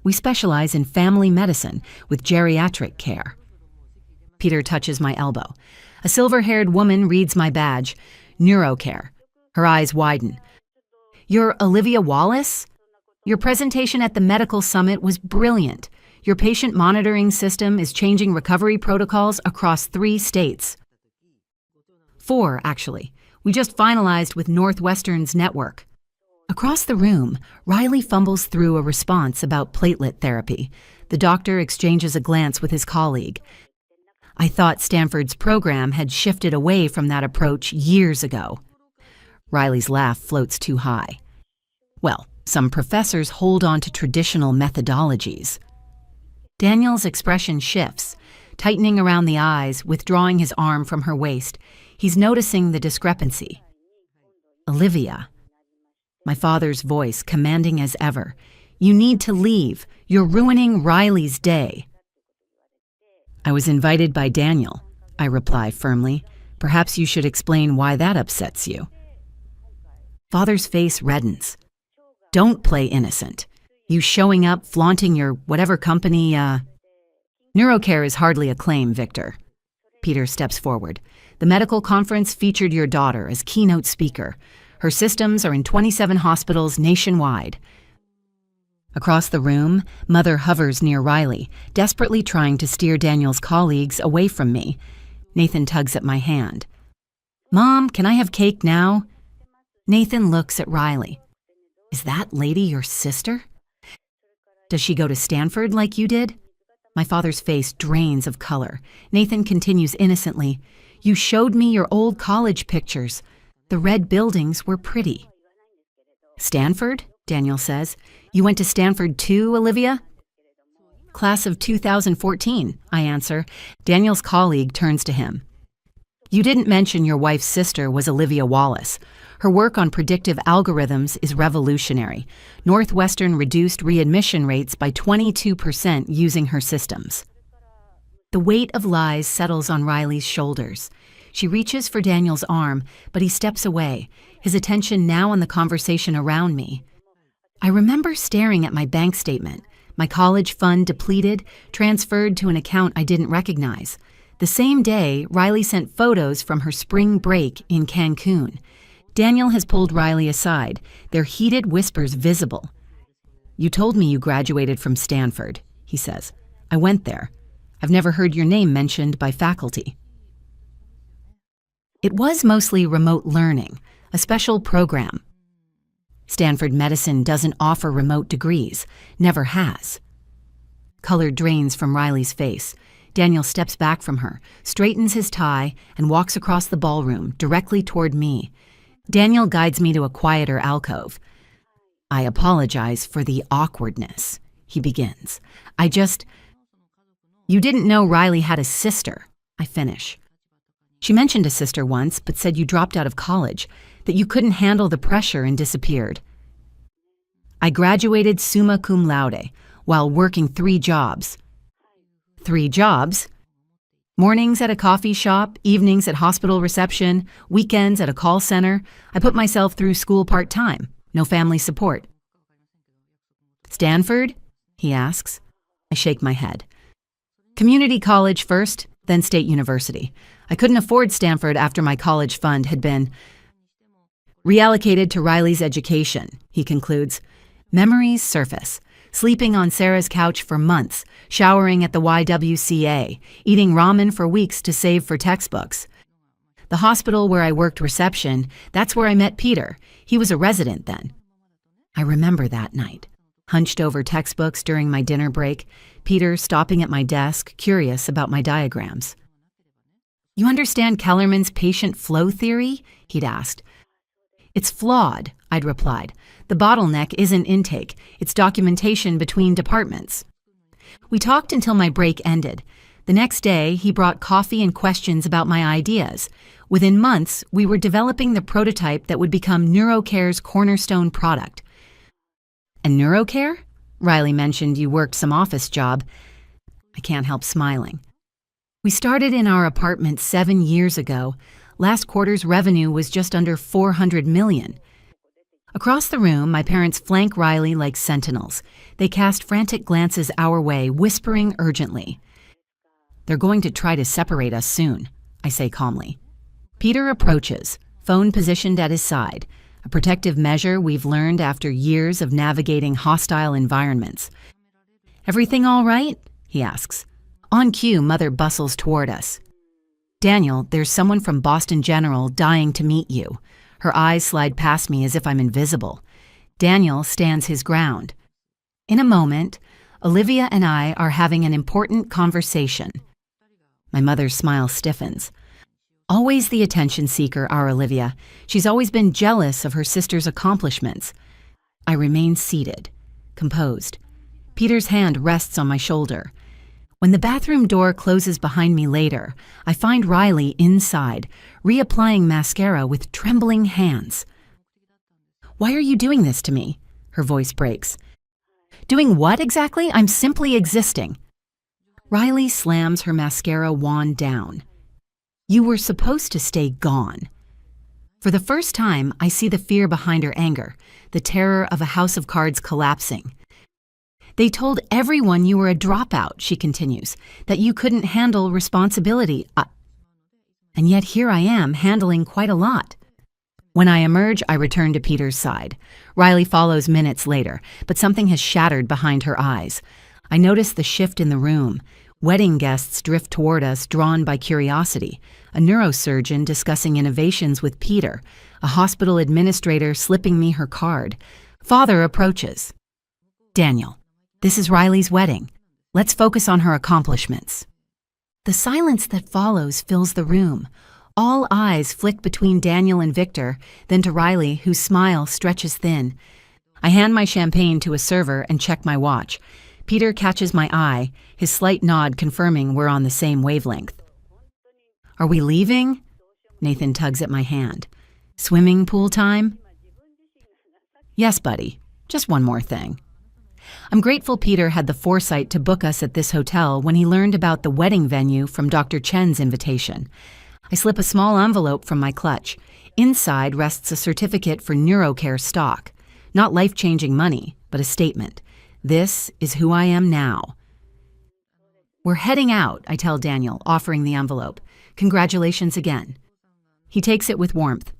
We specialize in family medicine with geriatric care. Peter touches my elbow. A silver-haired woman reads my badge, NeuroCare. Her eyes widen. You're Olivia Wallace? Your presentation at the medical summit was brilliant. Your patient monitoring system is changing recovery protocols across 3 states. 4, actually. We just finalized with Northwestern's network. Across the room, Riley fumbles through a response about platelet therapy. The doctor exchanges a glance with his colleague. I thought Stanford's program had shifted away from that approach years ago. Riley's laugh floats too high. Well, some professors hold on to traditional methodologies. Daniel's expression shifts, tightening around the eyes, withdrawing his arm from her waist. He's noticing the discrepancy. Olivia. My father's voice commanding as ever. You need to leave. You're ruining Riley's day. I was invited by Daniel, I reply firmly. Perhaps you should explain why that upsets you. Father's face reddens. Don't play innocent. You showing up, flaunting your whatever company, NeuroCare is hardly a claim, Victor. Peter steps forward. The medical conference featured your daughter as keynote speaker. Her systems are in 27 hospitals nationwide. Across the room, Mother hovers near Riley, desperately trying to steer Daniel's colleagues away from me. Nathan tugs at my hand. Mom, can I have cake now? Nathan looks at Riley. Is that lady your sister? Does she go to Stanford like you did? My father's face drains of color. Nathan continues innocently. You showed me your old college pictures. The red buildings were pretty. Stanford? Daniel says. You went to Stanford too, Olivia? Class of 2014, I answer. Daniel's colleague turns to him. You didn't mention your wife's sister was Olivia Wallace. Her work on predictive algorithms is revolutionary. Northwestern reduced readmission rates by 22% using her systems. The weight of lies settles on Riley's shoulders. She reaches for Daniel's arm, but he steps away, his attention now on the conversation around me. I remember staring at my bank statement, my college fund depleted, transferred to an account I didn't recognize. The same day, Riley sent photos from her spring break in Cancun. Daniel has pulled Riley aside, their heated whispers visible. You told me you graduated from Stanford, he says. I went there. I've never heard your name mentioned by faculty. It was mostly remote learning, a special program. Stanford Medicine doesn't offer remote degrees, never has. Color drains from Riley's face. Daniel steps back from her, straightens his tie, and walks across the ballroom, directly toward me. Daniel guides me to a quieter alcove. I apologize for the awkwardness, he begins. You didn't know Riley had a sister, I finish. She mentioned a sister once, but said you dropped out of college, that you couldn't handle the pressure and disappeared. I graduated summa cum laude while working 3 jobs. 3 jobs? Mornings at a coffee shop, evenings at hospital reception, weekends at a call center. I put myself through school part-time, no family support. Stanford? He asks. I shake my head. Community college first, then State University. I couldn't afford Stanford after my college fund had been reallocated to Riley's education, he concludes. Memories surface. Sleeping on Sarah's couch for months, showering at the YWCA, eating ramen for weeks to save for textbooks. The hospital where I worked reception, that's where I met Peter. He was a resident then. I remember that night. Hunched over textbooks during my dinner break, Peter stopping at my desk, curious about my diagrams. You understand Kellerman's patient flow theory? He'd asked. It's flawed, I'd replied. The bottleneck isn't intake, it's documentation between departments. We talked until my break ended. The next day, he brought coffee and questions about my ideas. Within months, we were developing the prototype that would become NeuroCare's cornerstone product. And NeuroCare? Riley mentioned you worked some office job. I can't help smiling. We started in our apartment 7 years ago. Last quarter's revenue was just under $400 million. Across the room, my parents flank Riley like sentinels. They cast frantic glances our way, whispering urgently. They're going to try to separate us soon, I say calmly. Peter approaches, phone positioned at his side, a protective measure we've learned after years of navigating hostile environments. Everything all right? He asks. On cue, Mother bustles toward us. Daniel, there's someone from Boston General dying to meet you. Her eyes slide past me as if I'm invisible. Daniel stands his ground. In a moment, Olivia and I are having an important conversation. My mother's smile stiffens. Always the attention seeker, our Olivia. She's always been jealous of her sister's accomplishments. I remain seated, composed. Peter's hand rests on my shoulder. When the bathroom door closes behind me later, I find Riley inside, reapplying mascara with trembling hands. Why are you doing this to me? Her voice breaks. Doing what exactly? I'm simply existing. Riley slams her mascara wand down. You were supposed to stay gone. For the first time, I see the fear behind her anger, the terror of a house of cards collapsing. They told everyone you were a dropout, she continues, that you couldn't handle responsibility. And yet here I am, handling quite a lot. When I emerge, I return to Peter's side. Riley follows minutes later, but something has shattered behind her eyes. I notice the shift in the room. Wedding guests drift toward us, drawn by curiosity. A neurosurgeon discussing innovations with Peter. A hospital administrator slipping me her card. Father approaches. Daniel, this is Riley's wedding. Let's focus on her accomplishments. The silence that follows fills the room. All eyes flick between Daniel and Victor, then to Riley, whose smile stretches thin. I hand my champagne to a server and check my watch. Peter catches my eye, his slight nod confirming we're on the same wavelength. Are we leaving? Nathan tugs at my hand. Swimming pool time? Yes, buddy. Just one more thing. I'm grateful Peter had the foresight to book us at this hotel when he learned about the wedding venue from Dr. Chen's invitation. I slip a small envelope from my clutch. Inside rests a certificate for NeuroCare stock. Not life-changing money, but a statement. This is who I am now. We're heading out, I tell Daniel, offering the envelope. Congratulations again. He takes it with warmth.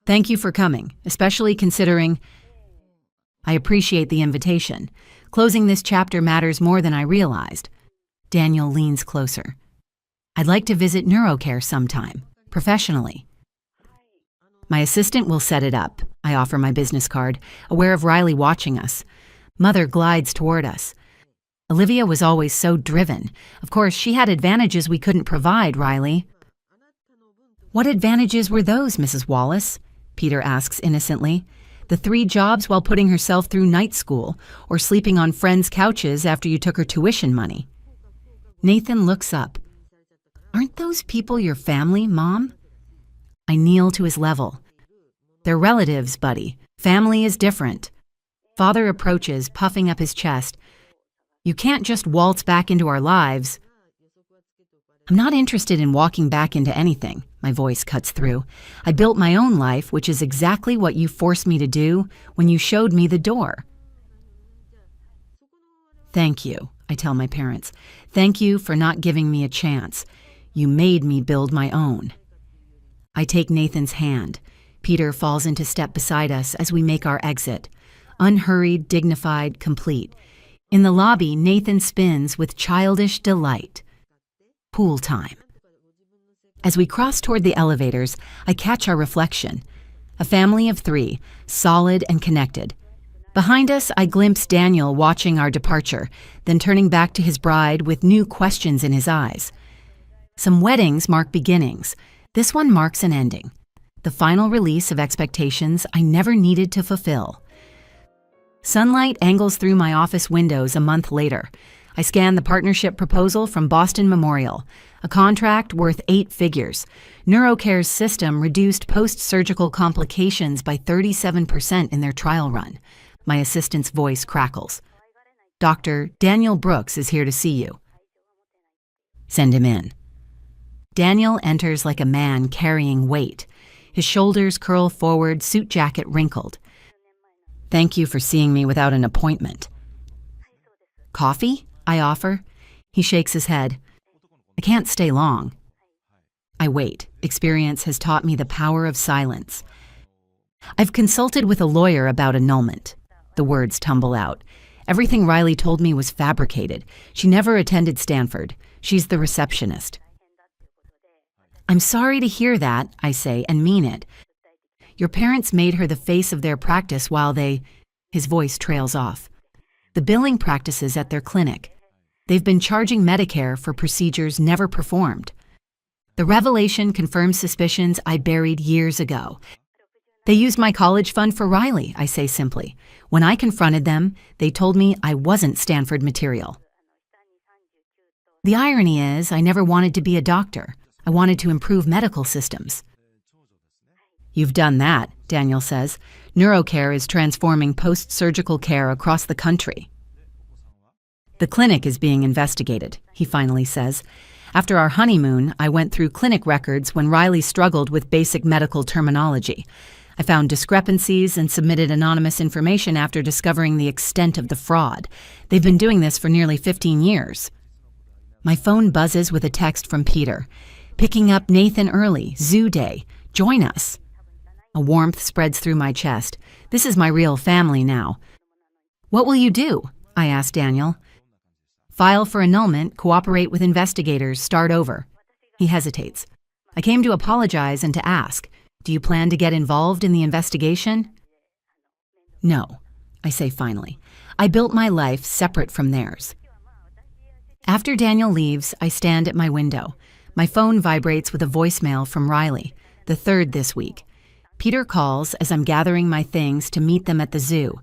Thank you for coming, especially considering I appreciate the invitation. Closing this chapter matters more than I realized. Daniel leans closer. I'd like to visit NeuroCare sometime, professionally. My assistant will set it up. I offer my business card, aware of Riley watching us. Mother glides toward us. Olivia was always so driven. Of course, she had advantages we couldn't provide, Riley. What advantages were those, Mrs. Wallace? Peter asks innocently. The 3 jobs while putting herself through night school, or sleeping on friends' couches after you took her tuition money. Nathan looks up. Aren't those people your family, Mom? I kneel to his level. They're relatives, buddy. Family is different. Father approaches, puffing up his chest. You can't just waltz back into our lives. I'm not interested in walking back into anything. My voice cuts through. I built my own life, which is exactly what you forced me to do when you showed me the door. Thank you, I tell my parents. Thank you for not giving me a chance. You made me build my own. I take Nathan's hand. Peter falls into step beside us as we make our exit. Unhurried, dignified, complete. In the lobby, Nathan spins with childish delight. Pool time. As we cross toward the elevators, I catch our reflection. A family of 3, solid and connected. Behind us, I glimpse Daniel watching our departure, then turning back to his bride with new questions in his eyes. Some weddings mark beginnings. This one marks an ending. The final release of expectations I never needed to fulfill. Sunlight angles through my office windows a month later. I scan the partnership proposal from Boston Memorial, a contract worth 8 figures. NeuroCare's system reduced post-surgical complications by 37% in their trial run. My assistant's voice crackles. Dr. Daniel Brooks is here to see you. Send him in. Daniel enters like a man carrying weight. His shoulders curl forward, suit jacket wrinkled. Thank you for seeing me without an appointment. Coffee? I offer. He shakes his head. I can't stay long. I wait. Experience has taught me the power of silence. I've consulted with a lawyer about annulment. The words tumble out. Everything Riley told me was fabricated. She never attended Stanford. She's the receptionist. I'm sorry to hear that, I say, and mean it. Your parents made her the face of their practice while they... His voice trails off. The billing practices at their clinic. They've been charging Medicare for procedures never performed. The revelation confirms suspicions I buried years ago. They used my college fund for Riley, I say simply. When I confronted them, they told me I wasn't Stanford material. The irony is, I never wanted to be a doctor. I wanted to improve medical systems. You've done that, Daniel says. NeuroCare is transforming post-surgical care across the country. The clinic is being investigated, he finally says. After our honeymoon, I went through clinic records when Riley struggled with basic medical terminology. I found discrepancies and submitted anonymous information after discovering the extent of the fraud. They've been doing this for nearly 15 years. My phone buzzes with a text from Peter. Picking up Nathan early, Zoo Day. Join us. A warmth spreads through my chest. This is my real family now. What will you do? I ask Daniel. File for annulment, cooperate with investigators, start over. He hesitates. I came to apologize and to ask, do you plan to get involved in the investigation? No, I say finally. I built my life separate from theirs. After Daniel leaves, I stand at my window. My phone vibrates with a voicemail from Riley, the 3rd this week. Peter calls as I'm gathering my things to meet them at the zoo.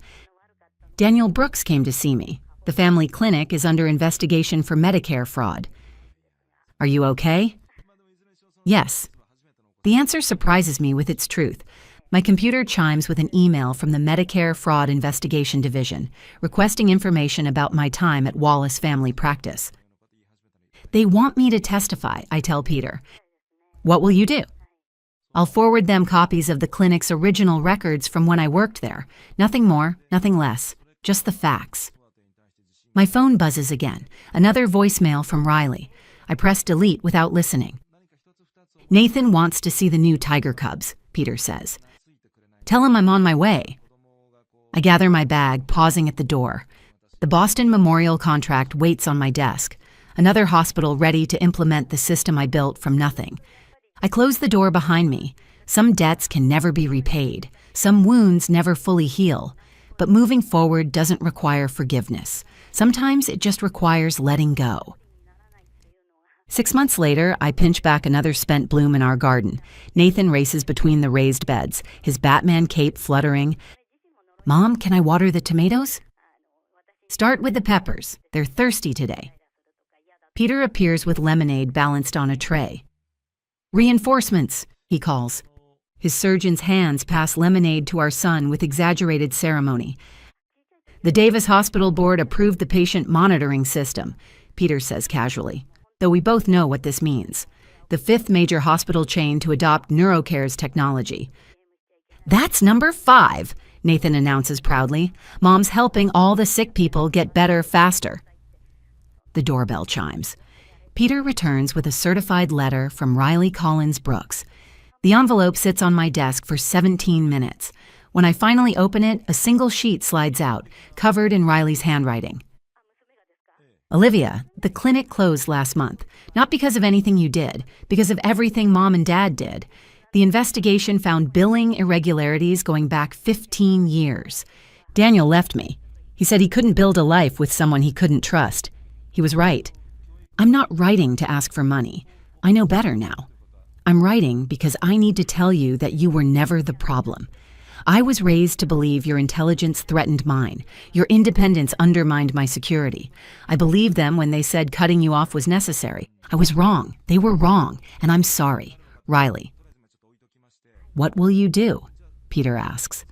Daniel Brooks came to see me. The family clinic is under investigation for Medicare fraud. Are you okay? Yes. The answer surprises me with its truth. My computer chimes with an email from the Medicare Fraud Investigation Division, requesting information about my time at Wallace Family Practice. They want me to testify, I tell Peter. What will you do? I'll forward them copies of the clinic's original records from when I worked there. Nothing more, nothing less, just the facts. My phone buzzes again, another voicemail from Riley. I press delete without listening. Nathan wants to see the new tiger cubs, Peter says. Tell him I'm on my way. I gather my bag, pausing at the door. The Boston Memorial contract waits on my desk, another hospital ready to implement the system I built from nothing. I close the door behind me. Some debts can never be repaid. Some wounds never fully heal. But moving forward doesn't require forgiveness. Sometimes it just requires letting go. 6 months later, I pinch back another spent bloom in our garden. Nathan races between the raised beds, his Batman cape fluttering. "Mom, can I water the tomatoes?" "Start with the peppers. They're thirsty today." Peter appears with lemonade balanced on a tray. "Reinforcements," he calls. His surgeon's hands pass lemonade to our son with exaggerated ceremony. "The Davis Hospital Board approved the patient monitoring system," Peter says casually, though we both know what this means. The 5th major hospital chain to adopt NeuroCare's technology. "That's number 5, Nathan announces proudly. "Mom's helping all the sick people get better faster." The doorbell chimes. Peter returns with a certified letter from Riley Collins Brooks. The envelope sits on my desk for 17 minutes. When I finally open it, a single sheet slides out, covered in Riley's handwriting. "Olivia, the clinic closed last month. Not because of anything you did, because of everything Mom and Dad did. The investigation found billing irregularities going back 15 years. Daniel left me. He said he couldn't build a life with someone he couldn't trust. He was right. I'm not writing to ask for money. I know better now. I'm writing because I need to tell you that you were never the problem. I was raised to believe your intelligence threatened mine. Your independence undermined my security. I believed them when they said cutting you off was necessary. I was wrong. They were wrong, and I'm sorry. Riley." "What will you do?" Peter asks.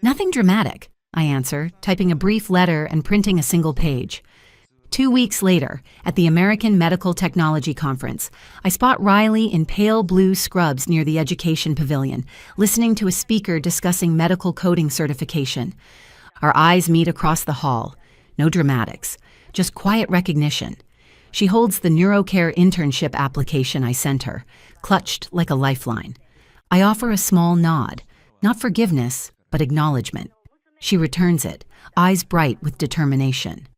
"Nothing dramatic," I answer, typing a brief letter and printing a single page. 2 weeks later, at the American Medical Technology Conference, I spot Riley in pale blue scrubs near the education pavilion, listening to a speaker discussing medical coding certification. Our eyes meet across the hall. No dramatics, just quiet recognition. She holds the NeuroCare internship application I sent her, clutched like a lifeline. I offer a small nod, not forgiveness, but acknowledgement. She returns it, eyes bright with determination.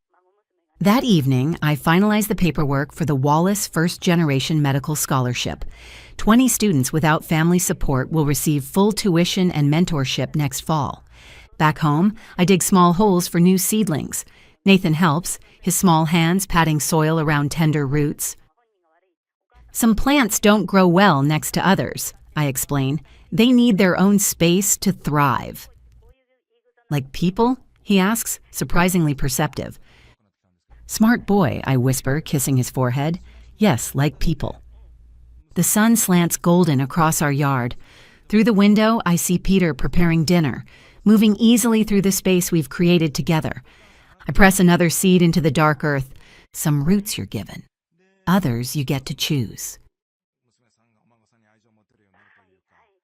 That evening, I finalized the paperwork for the Wallace First Generation Medical Scholarship. 20 students without family support will receive full tuition and mentorship next fall. Back home, I dig small holes for new seedlings. Nathan helps, his small hands patting soil around tender roots. "Some plants don't grow well next to others," I explain. "They need their own space to thrive." "Like people?" he asks, surprisingly perceptive. "Smart boy," I whisper, kissing his forehead. "Yes, like people." The sun slants golden across our yard. Through the window, I see Peter preparing dinner, moving easily through the space we've created together. I press another seed into the dark earth. Some roots you're given. Others you get to choose.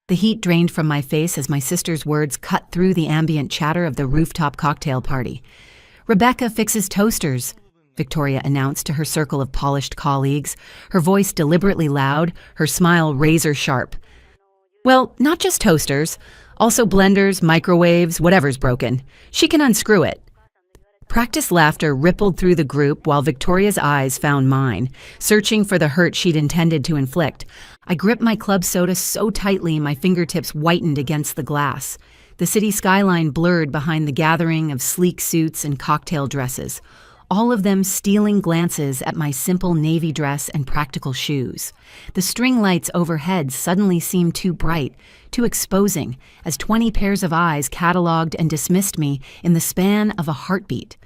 The heat drained from my face as my sister's words cut through the ambient chatter of the rooftop cocktail party. "Rebecca fixes toasters," Victoria announced to her circle of polished colleagues, her voice deliberately loud, her smile razor sharp. "Well, not just toasters, also blenders, microwaves, whatever's broken. She can unscrew it." Practiced laughter rippled through the group while Victoria's eyes found mine, searching for the hurt she'd intended to inflict. I gripped my club soda so tightly my fingertips whitened against the glass. The city skyline blurred behind the gathering of sleek suits and cocktail dresses, all of them stealing glances at my simple navy dress and practical shoes. The string lights overhead suddenly seemed too bright, too exposing, as 20 pairs of eyes cataloged and dismissed me in the span of a heartbeat.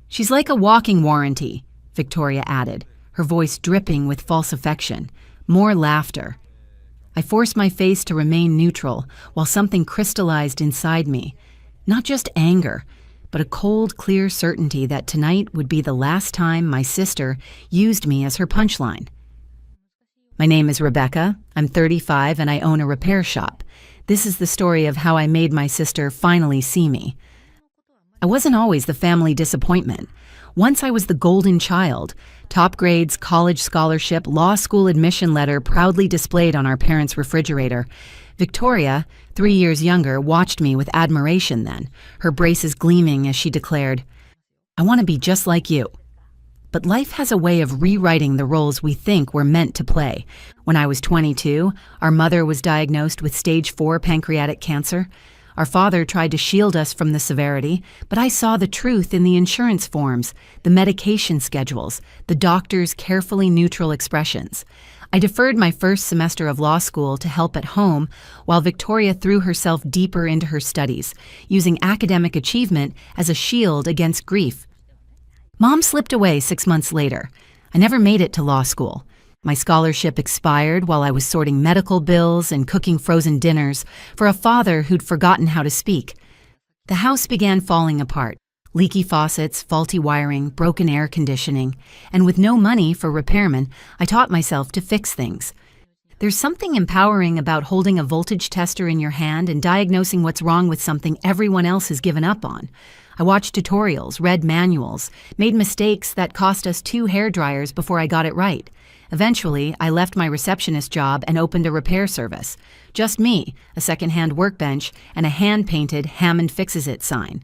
"She's like a walking warranty," Victoria added, her voice dripping with false affection. More laughter. I forced my face to remain neutral while something crystallized inside me. Not just anger, but a cold, clear certainty that tonight would be the last time my sister used me as her punchline. "My name is Rebecca. I'm 35 and I own a repair shop. This is the story of how I made my sister finally see me. I wasn't always the family disappointment. Once I was the golden child, top grades, college scholarship, law school admission letter proudly displayed on our parents' refrigerator. Victoria, 3 years younger, watched me with admiration then, her braces gleaming as she declared, "I want to be just like you." but life has a way of rewriting the roles we think we're meant to play. When I was 22, our mother was diagnosed with stage 4 pancreatic cancer. Our father tried to shield us from the severity, but I saw the truth in the insurance forms, the medication schedules, the doctor's carefully neutral expressions. I deferred my first semester of law school to help at home while Victoria threw herself deeper into her studies, using academic achievement as a shield against grief. Mom slipped away 6 months later. I never made it to law school. My scholarship expired while I was sorting medical bills and cooking frozen dinners for a father who'd forgotten how to speak. The house began falling apart. Leaky faucets, faulty wiring, broken air conditioning, and with no money for repairmen, I taught myself to fix things. There's something empowering about holding a voltage tester in your hand and diagnosing what's wrong with something everyone else has given up on. I watched tutorials, read manuals, made mistakes that cost us 2 hair dryers before I got it right. Eventually, I left my receptionist job and opened a repair service. Just me, a second-hand workbench, and a hand-painted Hammond Fixes It sign.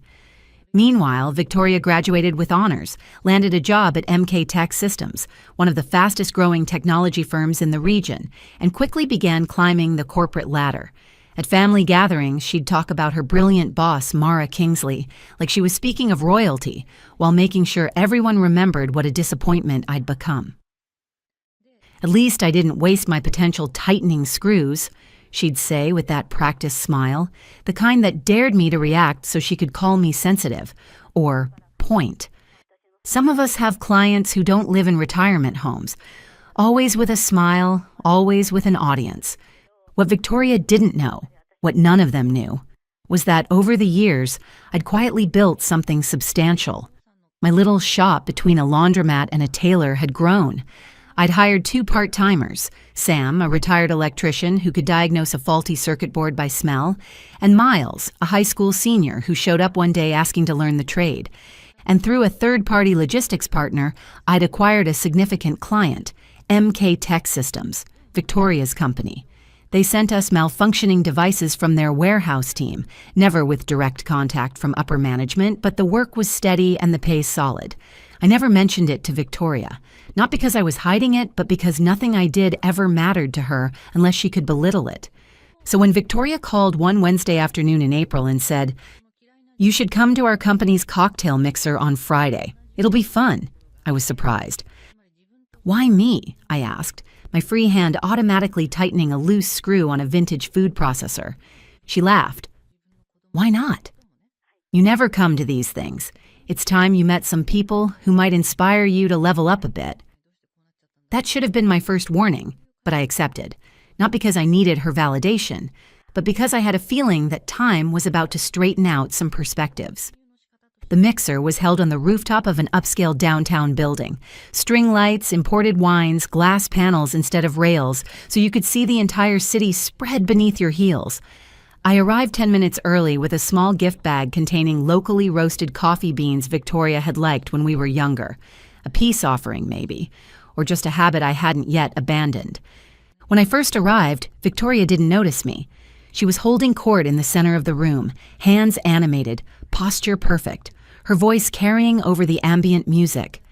Meanwhile, Victoria graduated with honors, landed a job at MK Tech Systems, one of the fastest-growing technology firms in the region, and quickly began climbing the corporate ladder. At family gatherings, she'd talk about her brilliant boss, Mara Kingsley, like she was speaking of royalty, while making sure everyone remembered what a disappointment I'd become. At least I didn't waste my potential tightening screws, she'd say with that practiced smile, the kind that dared me to react so she could call me sensitive, or point. Some of us have clients who don't live in retirement homes, always with a smile, always with an audience. What Victoria didn't know, what none of them knew, was that over the years, I'd quietly built something substantial. My little shop between a laundromat and a tailor had grown. I'd hired 2 part-timers, Sam, a retired electrician who could diagnose a faulty circuit board by smell, and Miles, a high school senior who showed up one day asking to learn the trade. And through a third-party logistics partner, I'd acquired a significant client, MK Tech Systems, Victoria's company. They sent us malfunctioning devices from their warehouse team, never with direct contact from upper management, but the work was steady and the pay solid. I never mentioned it to Victoria, not because I was hiding it, but because nothing I did ever mattered to her unless she could belittle it. So when Victoria called one Wednesday afternoon in April and said, "You should come to our company's cocktail mixer on Friday. It'll be fun," I was surprised. "Why me?" I asked, my free hand automatically tightening a loose screw on a vintage food processor. She laughed. "Why not? You never come to these things. It's time you met some people who might inspire you to level up a bit." That should have been my first warning, but I accepted. Not because I needed her validation, but because I had a feeling that time was about to straighten out some perspectives. The mixer was held on the rooftop of an upscale downtown building. String lights, imported wines, glass panels instead of rails, so you could see the entire city spread beneath your heels. I arrived 10 minutes early with a small gift bag containing locally roasted coffee beans Victoria had liked when we were younger. A peace offering, maybe, or just a habit I hadn't yet abandoned. When I first arrived, Victoria didn't notice me. She was holding court in the center of the room, hands animated, posture perfect, her voice carrying over the ambient music.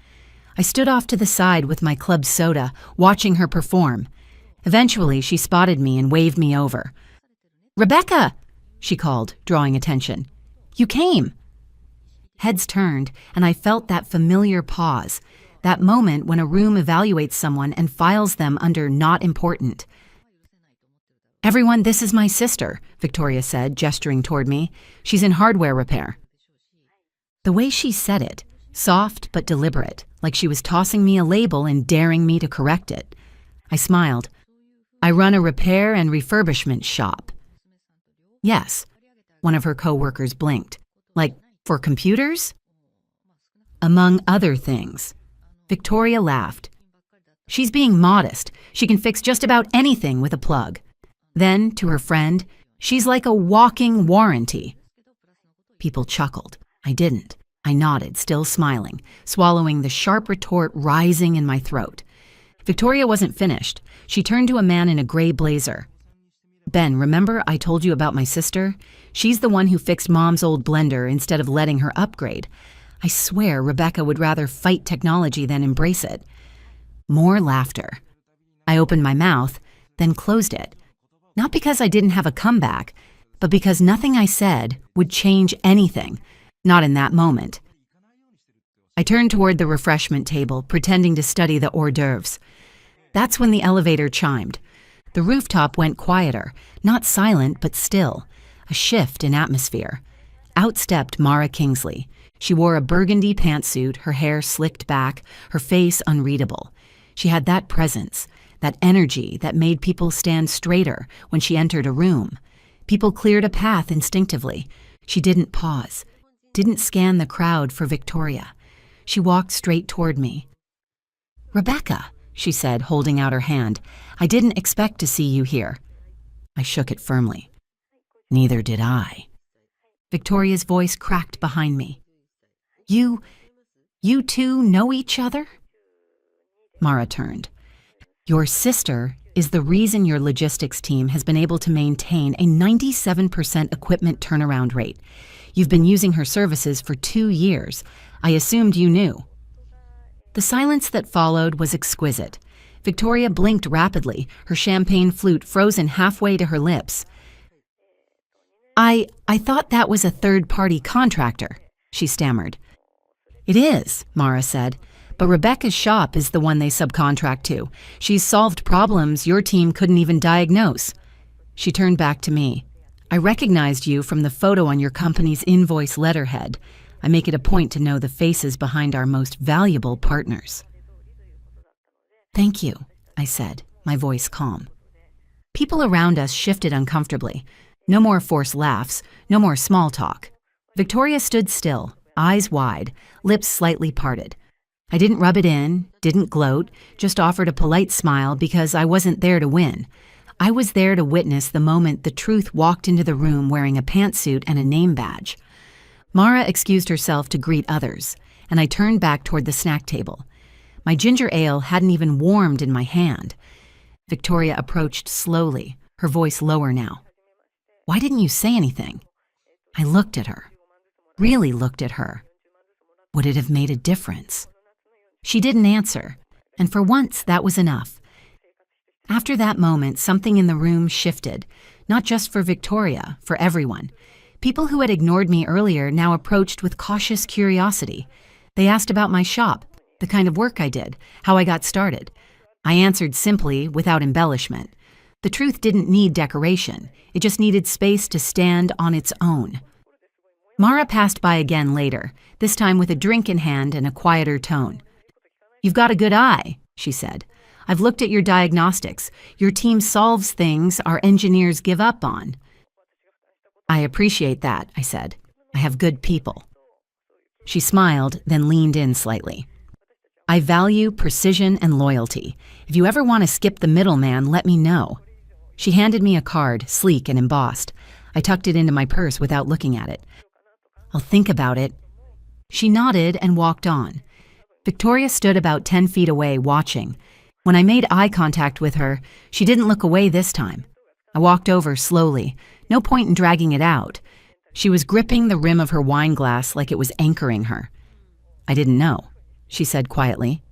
I stood off to the side with my club soda, watching her perform. Eventually, she spotted me and waved me over. "Rebecca!" she called, drawing attention. "You came!" Heads turned, and I felt that familiar pause, that moment when a room evaluates someone and files them under not important. "Everyone, this is my sister," Victoria said, gesturing toward me. "She's in hardware repair." The way she said it, soft but deliberate, like she was tossing me a label and daring me to correct it. I smiled. "I run a repair and refurbishment shop." "Yes," one of her co-workers blinked. "Like, for computers?" "Among other things." Victoria laughed. "She's being modest. She can fix just about anything with a plug." Then, to her friend, "She's like a walking warranty." People chuckled. I didn't. I nodded, still smiling, swallowing the sharp retort rising in my throat. Victoria wasn't finished. She turned to a man in a gray blazer. "Ben, remember I told you about my sister? She's the one who fixed Mom's old blender instead of letting her upgrade. I swear Rebecca would rather fight technology than embrace it. More laughter. I opened my mouth, then closed it. Not because I didn't have a comeback, but because nothing I said would change anything, not in that moment. I turned toward the refreshment table, pretending to study the hors d'oeuvres. That's when the elevator chimed. The rooftop went quieter, not silent but still, a shift in atmosphere. Out stepped Mara Kingsley. She wore a burgundy pantsuit, her hair slicked back, her face unreadable. She had that presence, that energy that made people stand straighter when she entered a room. People cleared a path instinctively. She didn't pause, didn't scan the crowd for Victoria. She walked straight toward me. "Rebecca," she said, holding out her hand, "I didn't expect to see you here." I shook it firmly. "Neither did I." Victoria's voice cracked behind me. You two know each other?" Mara turned. "Your sister is the reason your logistics team has been able to maintain a 97% equipment turnaround rate. You've been using her services for 2 years. I assumed you knew." The silence that followed was exquisite. Victoria blinked rapidly, her champagne flute frozen halfway to her lips. I thought that was a third-party contractor," she stammered. "It is," Mara said, "but Rebecca's shop is the one they subcontract to. She's solved problems your team couldn't even diagnose." She turned back to me. "I recognized you from the photo on your company's invoice letterhead. I make it a point to know the faces behind our most valuable partners." "Thank you," I said, my voice calm. People around us shifted uncomfortably. No more forced laughs, no more small talk. Victoria stood still, eyes wide, lips slightly parted. I didn't rub it in, didn't gloat, just offered a polite smile because I wasn't there to win. I was there to witness the moment the truth walked into the room wearing a pantsuit and a name badge. Mara excused herself to greet others, and I turned back toward the snack table. My ginger ale hadn't even warmed in my hand. Victoria approached slowly, her voice lower now. "Why didn't you say anything?" I looked at her, really looked at her. Would it have made a difference? She didn't answer, and for once that was enough. After that moment, something in the room shifted, not just for Victoria, for everyone. People who had ignored me earlier now approached with cautious curiosity. They asked about my shop, the kind of work I did, how I got started. I answered simply, without embellishment. The truth didn't need decoration. It just needed space to stand on its own. Mara passed by again later, this time with a drink in hand and a quieter tone. "You've got a good eye," she said. "I've looked at your diagnostics. Your team solves things our engineers give up on." "I appreciate that," I said. "I have good people." She smiled, then leaned in slightly. "I value precision and loyalty. If you ever want to skip the middleman, let me know." She handed me a card, sleek and embossed. I tucked it into my purse without looking at it. "I'll think about it." She nodded and walked on. Victoria stood about 10 feet away, watching. When I made eye contact with her, she didn't look away this time. I walked over slowly. No point in dragging it out. She was gripping the rim of her wine glass like it was anchoring her. "I didn't know," she said quietly.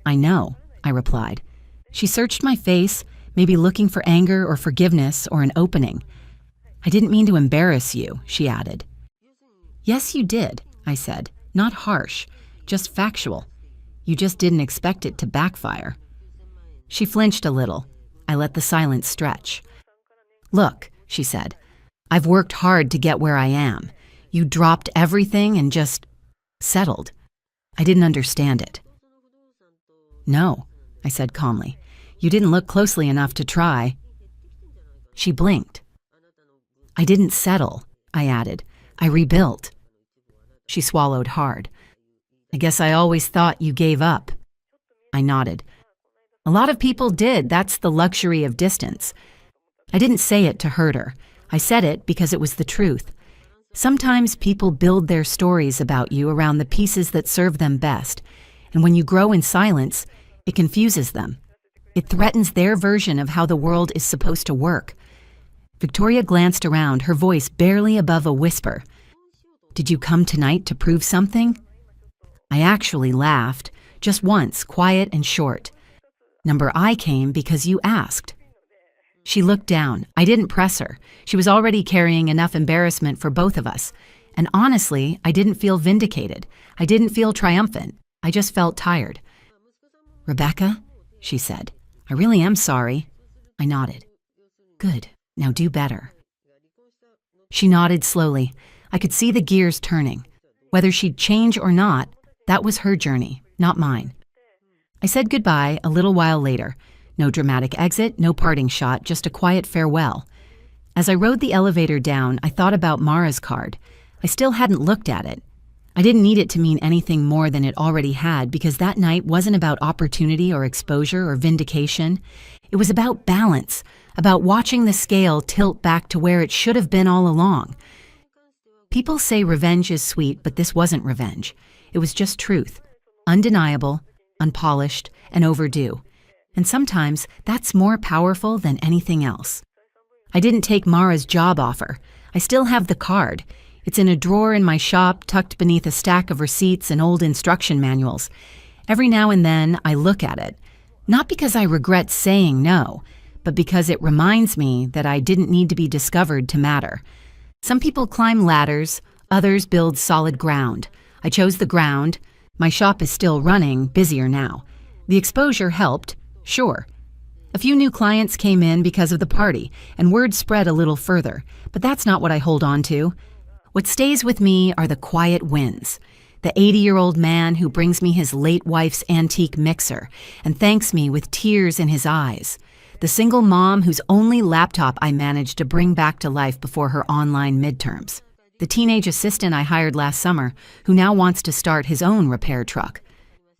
"I know," I replied. She searched my face, maybe looking for anger or forgiveness or an opening. "I didn't mean to embarrass you," she added. "Yes, you did," I said, not harsh, just factual. "You just didn't expect it to backfire." She flinched a little. I let the silence stretch. "Look," she said, "I've worked hard to get where I am. You dropped everything and just settled. I didn't understand it." "No," I said calmly. "You didn't look closely enough to try." She blinked. "I didn't settle," I added. "I rebuilt." She swallowed hard. "I guess I always thought you gave up." I nodded. "A lot of people did. That's the luxury of distance." I didn't say it to hurt her. I said it because it was the truth. Sometimes people build their stories about you around the pieces that serve them best, and when you grow in silence, it confuses them. It threatens their version of how the world is supposed to work. Victoria glanced around, her voice barely above a whisper. Did you come tonight to prove something? I actually laughed, just once, quiet and short. Number I came because you asked. She looked down. I didn't press her. She was already carrying enough embarrassment for both of us. And honestly, I didn't feel vindicated. I didn't feel triumphant. I just felt tired. Rebecca, she said, I really am sorry. I nodded. Good. Now do better. She nodded slowly. I could see the gears turning. Whether she'd change or not, that was her journey, not mine. I said goodbye a little while later. No dramatic exit, no parting shot, just a quiet farewell. As I rode the elevator down, I thought about Mara's card. I still hadn't looked at it. I didn't need it to mean anything more than it already had because that night wasn't about opportunity or exposure or vindication. It was about balance, about watching the scale tilt back to where it should have been all along. People say revenge is sweet, but this wasn't revenge. It was just truth. Undeniable, unpolished, and overdue. And sometimes that's more powerful than anything else. I didn't take Mara's job offer. I still have the card. It's in a drawer in my shop, tucked beneath a stack of receipts and old instruction manuals. Every now and then, I look at it. Not because I regret saying no, but because it reminds me that I didn't need to be discovered to matter. Some people climb ladders, others build solid ground. I chose the ground. My shop is still running, busier now. The exposure helped, sure. A few new clients came in because of the party, and word spread a little further, but that's not what I hold on to. What stays with me are the quiet wins. The 80-year-old man who brings me his late wife's antique mixer and thanks me with tears in his eyes. The single mom whose only laptop I managed to bring back to life before her online midterms. The teenage assistant I hired last summer who now wants to start his own repair truck.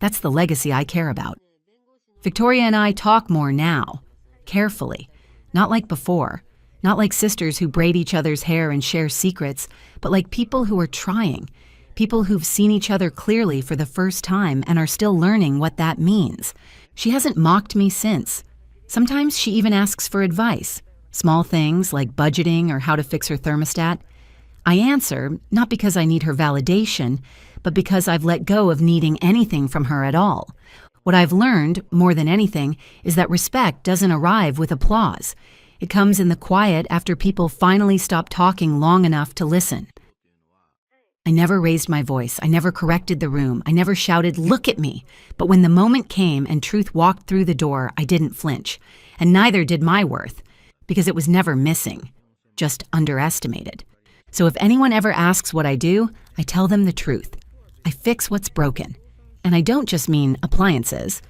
That's the legacy I care about. Victoria and I talk more now, carefully, not like before. Not like sisters who braid each other's hair and share secrets, but like people who are trying, people who've seen each other clearly for the first time and are still learning what that means. She hasn't mocked me since. Sometimes she even asks for advice, small things like budgeting or how to fix her thermostat. I answer, not because I need her validation, but because I've let go of needing anything from her at all. What I've learned, more than anything, is that respect doesn't arrive with applause. It comes in the quiet after people finally stop talking long enough to listen. I never raised my voice. I never corrected the room. I never shouted, "Look at me." But when the moment came and truth walked through the door, I didn't flinch. And neither did my worth, because it was never missing, just underestimated. So if anyone ever asks what I do, I tell them the truth. I fix what's broken. And I don't just mean appliances.